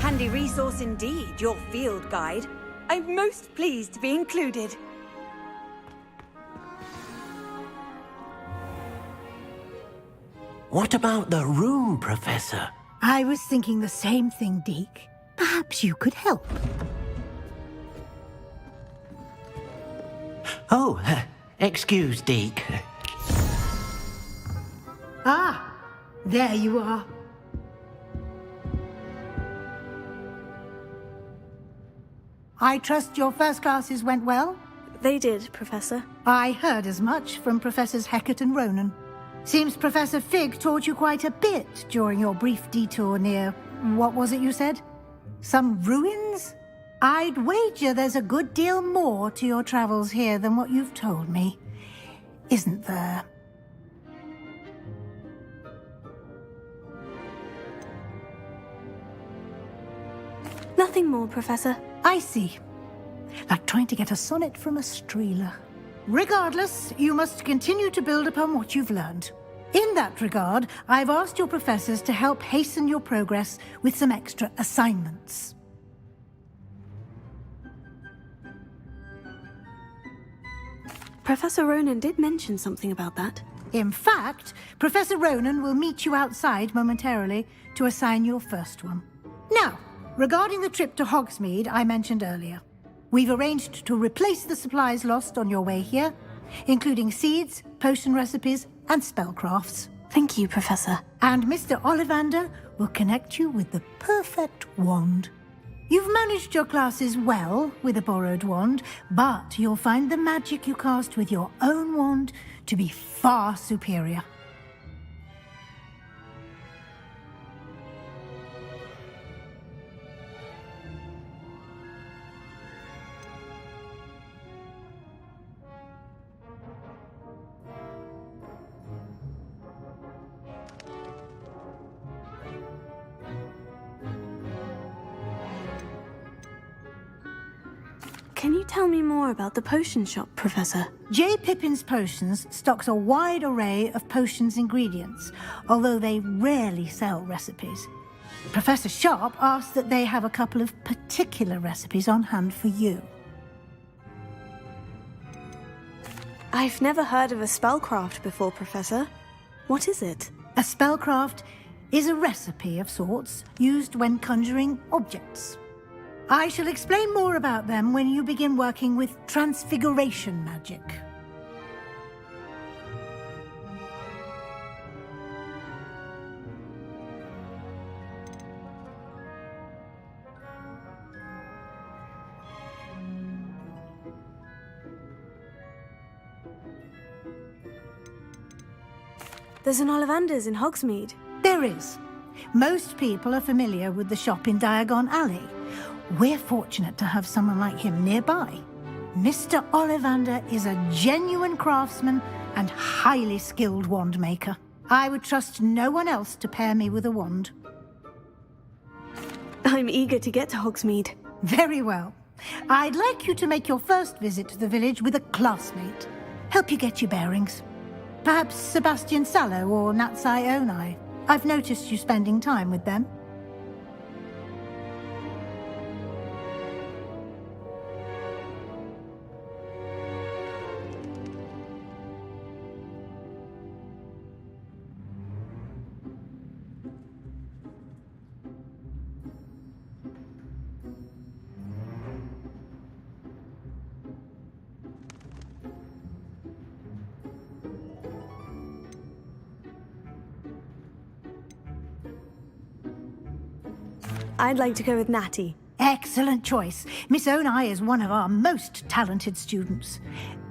Handy resource indeed, your field guide. I'm most pleased to be included. What about the room, Professor? I was thinking the same thing, Deke. Perhaps you could help. Oh, excuse, Deke. Ah, there you are. I trust your first classes went well? They did, Professor. I heard as much from Professors Hecat and Ronan. Seems Professor Fig taught you quite a bit during your brief detour near... what was it you said? Some ruins? I'd wager there's a good deal more to your travels here than what you've told me. Isn't there? Nothing more, Professor. I see. Like trying to get a sonnet from a streeler. Regardless, you must continue to build upon what you've learned. In that regard, I've asked your professors to help hasten your progress with some extra assignments. Professor Ronan did mention something about that. In fact, Professor Ronan will meet you outside momentarily to assign your first one. Now, regarding the trip to Hogsmeade I mentioned earlier, we've arranged to replace the supplies lost on your way here, including seeds, potion recipes, and spellcrafts. Thank you, Professor. And Mr. Ollivander will connect you with the perfect wand. You've managed your classes well with a borrowed wand, but you'll find the magic you cast with your own wand to be far superior. Can you tell me more about the potion shop, Professor? J. Pippin's Potions stocks a wide array of potions ingredients, although they rarely sell recipes. Professor Sharp asks that they have a couple of particular recipes on hand for you. I've never heard of a spellcraft before, Professor. What is it? A spellcraft is a recipe of sorts used when conjuring objects. I shall explain more about them when you begin working with transfiguration magic. There's an Ollivander's in Hogsmeade. There is. Most people are familiar with the shop in Diagon Alley. We're fortunate to have someone like him nearby. Mr. Ollivander is a genuine craftsman and highly skilled wand maker. I would trust no one else to pair me with a wand. I'm eager to get to Hogsmeade. Very well. I'd like you to make your first visit to the village with a classmate. Help you get your bearings. Perhaps Sebastian Sallow or Natsai Onai. I've noticed you spending time with them. I'd like to go with Natty. Excellent choice. Miss Onai is one of our most talented students.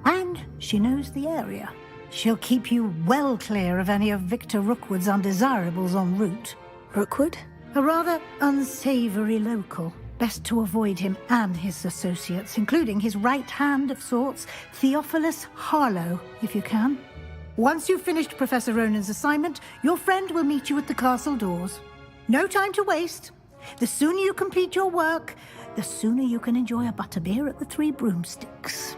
And she knows the area. She'll keep you well clear of any of Victor Rookwood's undesirables en route. Rookwood? A rather unsavory local. Best to avoid him and his associates, including his right hand of sorts, Theophilus Harlow, if you can. Once you've finished Professor Ronan's assignment, your friend will meet you at the castle doors. No time to waste. The sooner you complete your work, the sooner you can enjoy a butterbeer at the Three Broomsticks.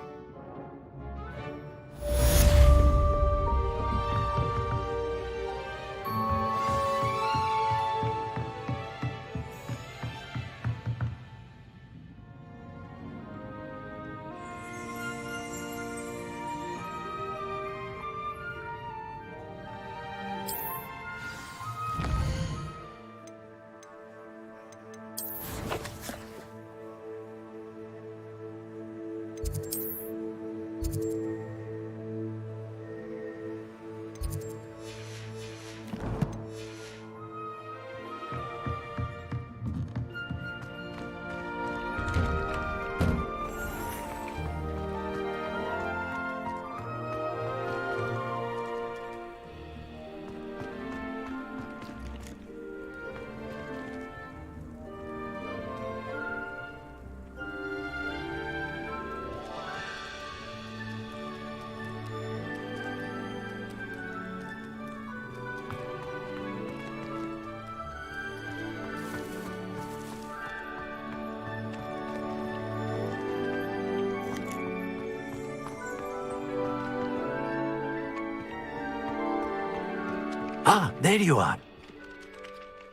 Ah, there you are.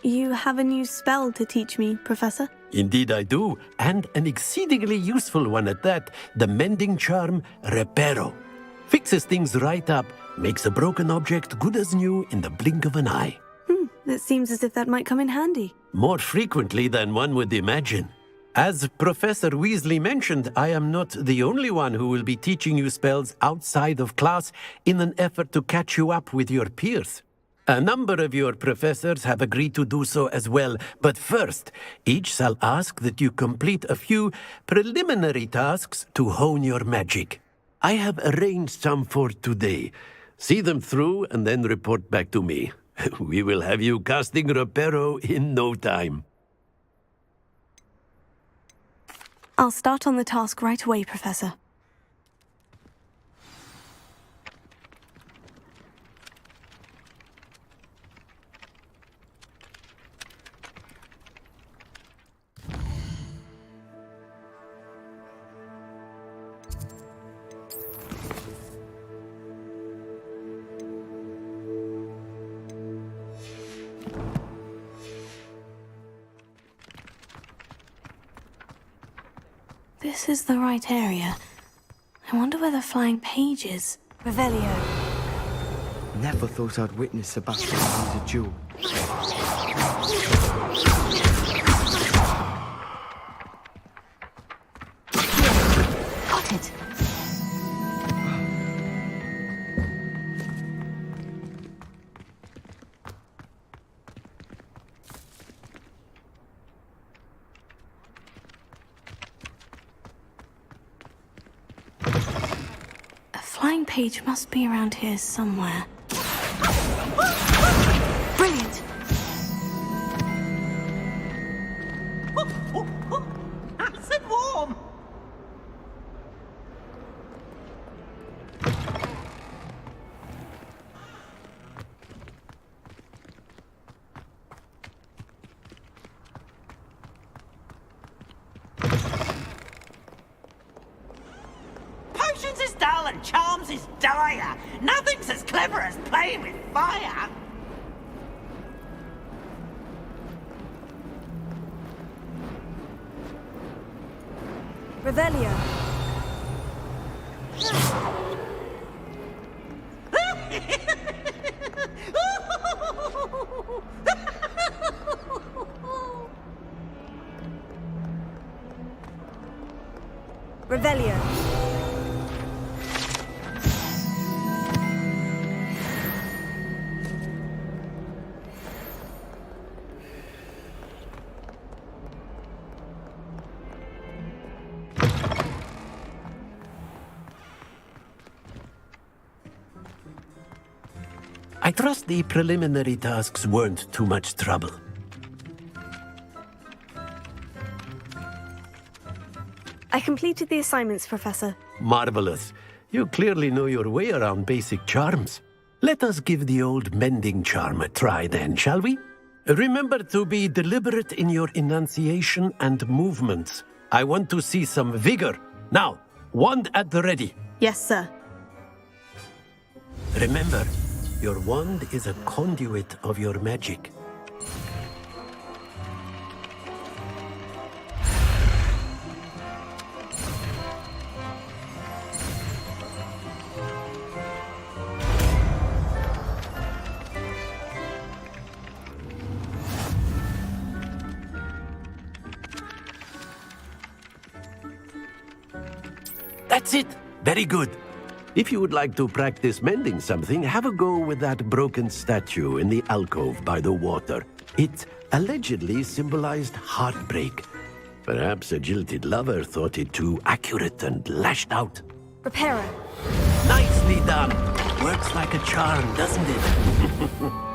You have a new spell to teach me, Professor? Indeed I do, and an exceedingly useful one at that. The mending charm, Reparo. Fixes things right up, makes a broken object good as new in the blink of an eye. It seems as if that might come in handy. More frequently than one would imagine. As Professor Weasley mentioned, I am not the only one who will be teaching you spells outside of class in an effort to catch you up with your peers. A number of your professors have agreed to do so as well, but first, each shall ask that you complete a few preliminary tasks to hone your magic. I have arranged some for today. See them through and then report back to me. We will have you casting Reparo in no time. I'll start on the task right away, Professor. This is the right area. I wonder where the flying page is. Revelio. Never thought I'd witness Sebastian lose a duel. Got it. Flying page must be around here somewhere. Brilliant! Nice and warm! Potions is dull and charms is dire. Nothing's as clever as playing with fire. Revelio. Revelio. I trust the preliminary tasks weren't too much trouble. I completed the assignments, Professor. Marvelous. You clearly know your way around basic charms. Let us give the old mending charm a try then, shall we? Remember to be deliberate in your enunciation and movements. I want to see some vigor. Now, wand at the ready. Yes, sir. Remember, your wand is a conduit of your magic. That's it! Very good. If you would like to practice mending something, have a go with that broken statue in the alcove by the water. It allegedly symbolized heartbreak. Perhaps a jilted lover thought it too accurate and lashed out. Reparo. Nicely done! Works like a charm, doesn't it?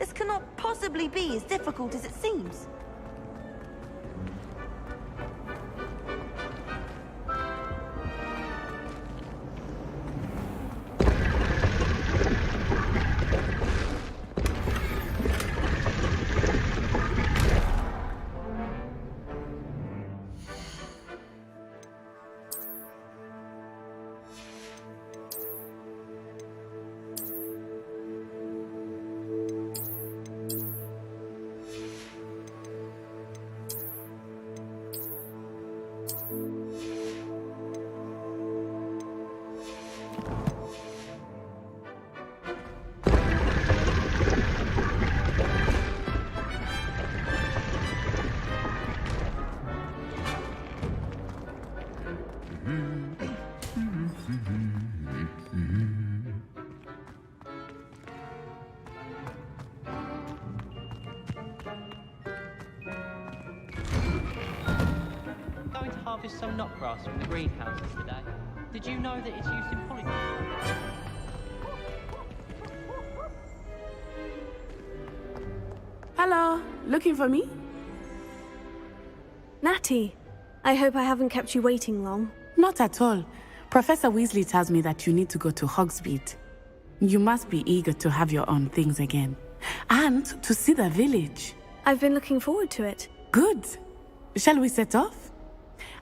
This cannot possibly be as difficult as it seems. Going to harvest some knotgrass from the greenhouses today. Did you know that it's used in polygon? Hello, looking for me? Natty, I hope I haven't kept you waiting long. Not at all. Professor Weasley tells me that you need to go to Hogsmeade. You must be eager to have your own things again. And to see the village. I've been looking forward to it. Good. Shall we set off?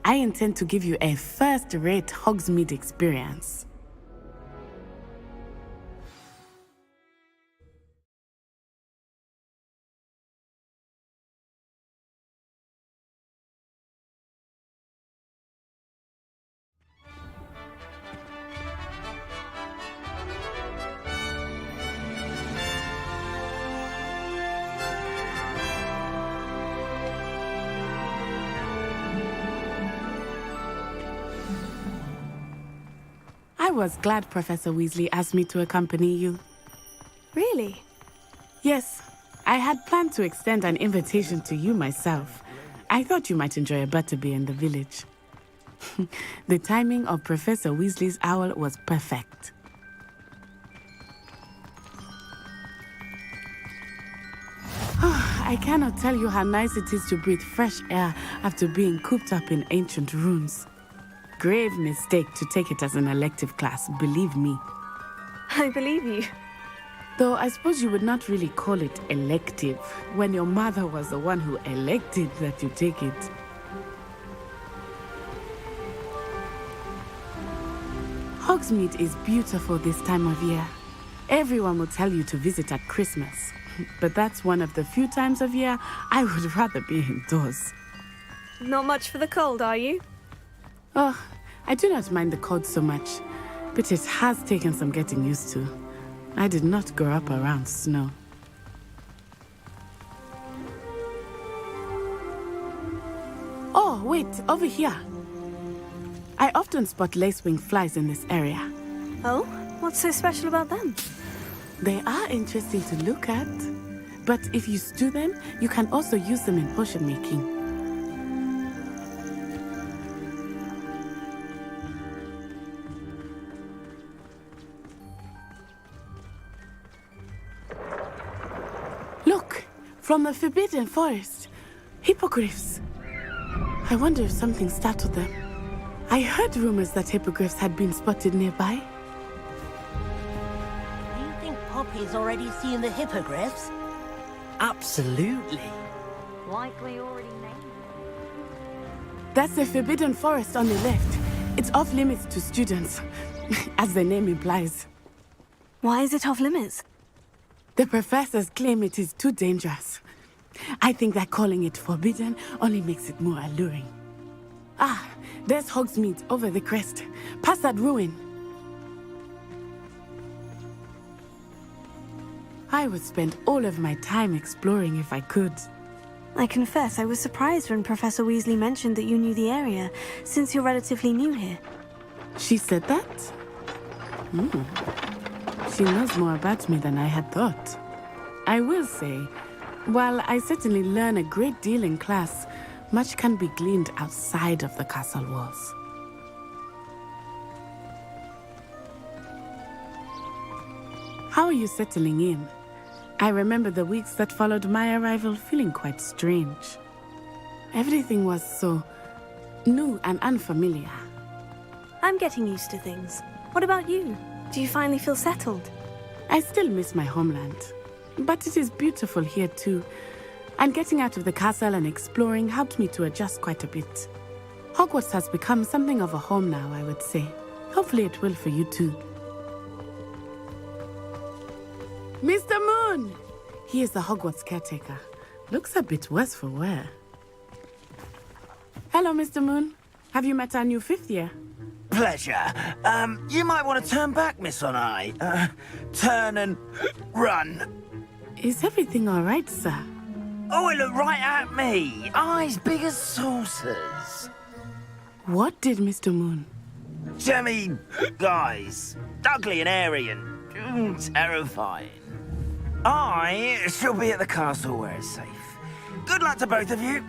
I intend to give you a first-rate Hogsmeade experience. I was glad Professor Weasley asked me to accompany you. Really? Yes. I had planned to extend an invitation to you myself. I thought you might enjoy a butterbeer in the village. The timing of Professor Weasley's owl was perfect. I cannot tell you how nice it is to breathe fresh air after being cooped up in ancient rooms. Grave mistake to take it as an elective class, believe me. I believe you. Though I suppose you would not really call it elective when your mother was the one who elected that you take it. Hogsmeade is beautiful this time of year. Everyone will tell you to visit at Christmas, but that's one of the few times of year I would rather be indoors. Not much for the cold, are you? Oh, I do not mind the cold so much, but it has taken some getting used to. I did not grow up around snow. Oh, wait, over here. I often spot lacewing flies in this area. Oh? What's so special about them? They are interesting to look at, but if you stew them, you can also use them in potion making. Look, from the Forbidden Forest. Hippogriffs. I wonder if something startled them. I heard rumors that hippogriffs had been spotted nearby. Do you think Poppy's already seen the hippogriffs? Absolutely. Likely already named. That's the Forbidden Forest on the left. It's off limits to students, as the name implies. Why is it off limits? The professors claim it is too dangerous. I think that calling it forbidden only makes it more alluring. Ah, there's Hogsmeade over the crest. Past that ruin. I would spend all of my time exploring if I could. I confess I was surprised when Professor Weasley mentioned that you knew the area, since you're relatively new here. She said that? She knows more about me than I had thought. I will say, while I certainly learn a great deal in class, much can be gleaned outside of the castle walls. How are you settling in? I remember the weeks that followed my arrival feeling quite strange. Everything was so new and unfamiliar. I'm getting used to things. What about you? Do you finally feel settled? I still miss my homeland, but it is beautiful here too. And getting out of the castle and exploring helped me to adjust quite a bit. Hogwarts has become something of a home now, I would say. Hopefully it will for you too. Mr. Moon! He is the Hogwarts caretaker. Looks a bit worse for wear. Hello, Mr. Moon. Have you met our new 5th year? Pleasure. You might want to turn back, Miss Onai. Turn and run. Is everything all right, sir? Oh, it looked right at me. Eyes big as saucers. What did Mr. Moon? Jemmy, guys. Ugly and airy and terrifying. I shall be at the castle where it's safe. Good luck to both of you.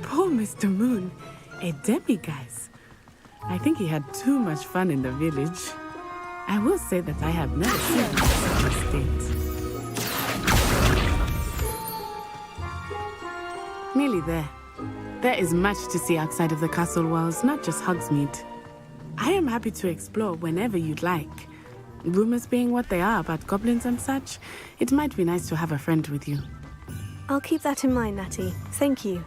Poor Mr. Moon. A demiguise. I think he had too much fun in the village. I will say that I have never seen him in such a state. Nearly there. There is much to see outside of the castle walls, not just Hogsmeade. I am happy to explore whenever you'd like. Rumors being what they are about goblins and such, it might be nice to have a friend with you. I'll keep that in mind, Natty. Thank you.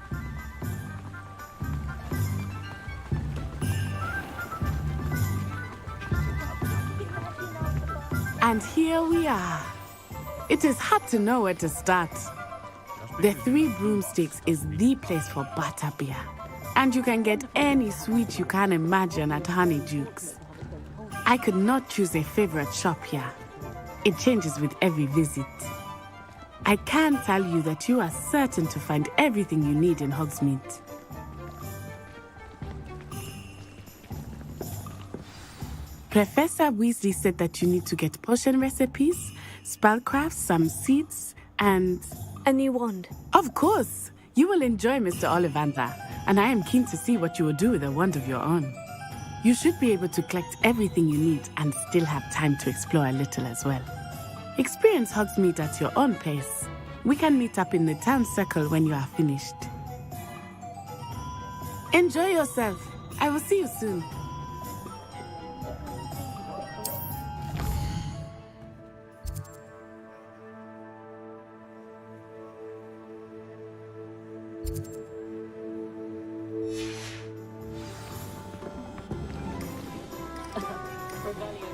And here we are. It is hard to know where to start. The Three Broomsticks is the place for butterbeer. And you can get any sweet you can imagine at Honeydukes. I could not choose a favorite shop here. It changes with every visit. I can tell you that you are certain to find everything you need in Hogsmeade. Professor Weasley said that you need to get potion recipes, spellcrafts, some seeds, and... a new wand. Of course! You will enjoy Mr. Ollivander, and I am keen to see what you will do with a wand of your own. You should be able to collect everything you need and still have time to explore a little as well. Experience Hogsmeade at your own pace. We can meet up in the town circle when you are finished. Enjoy yourself. I will see you soon. Rebellion.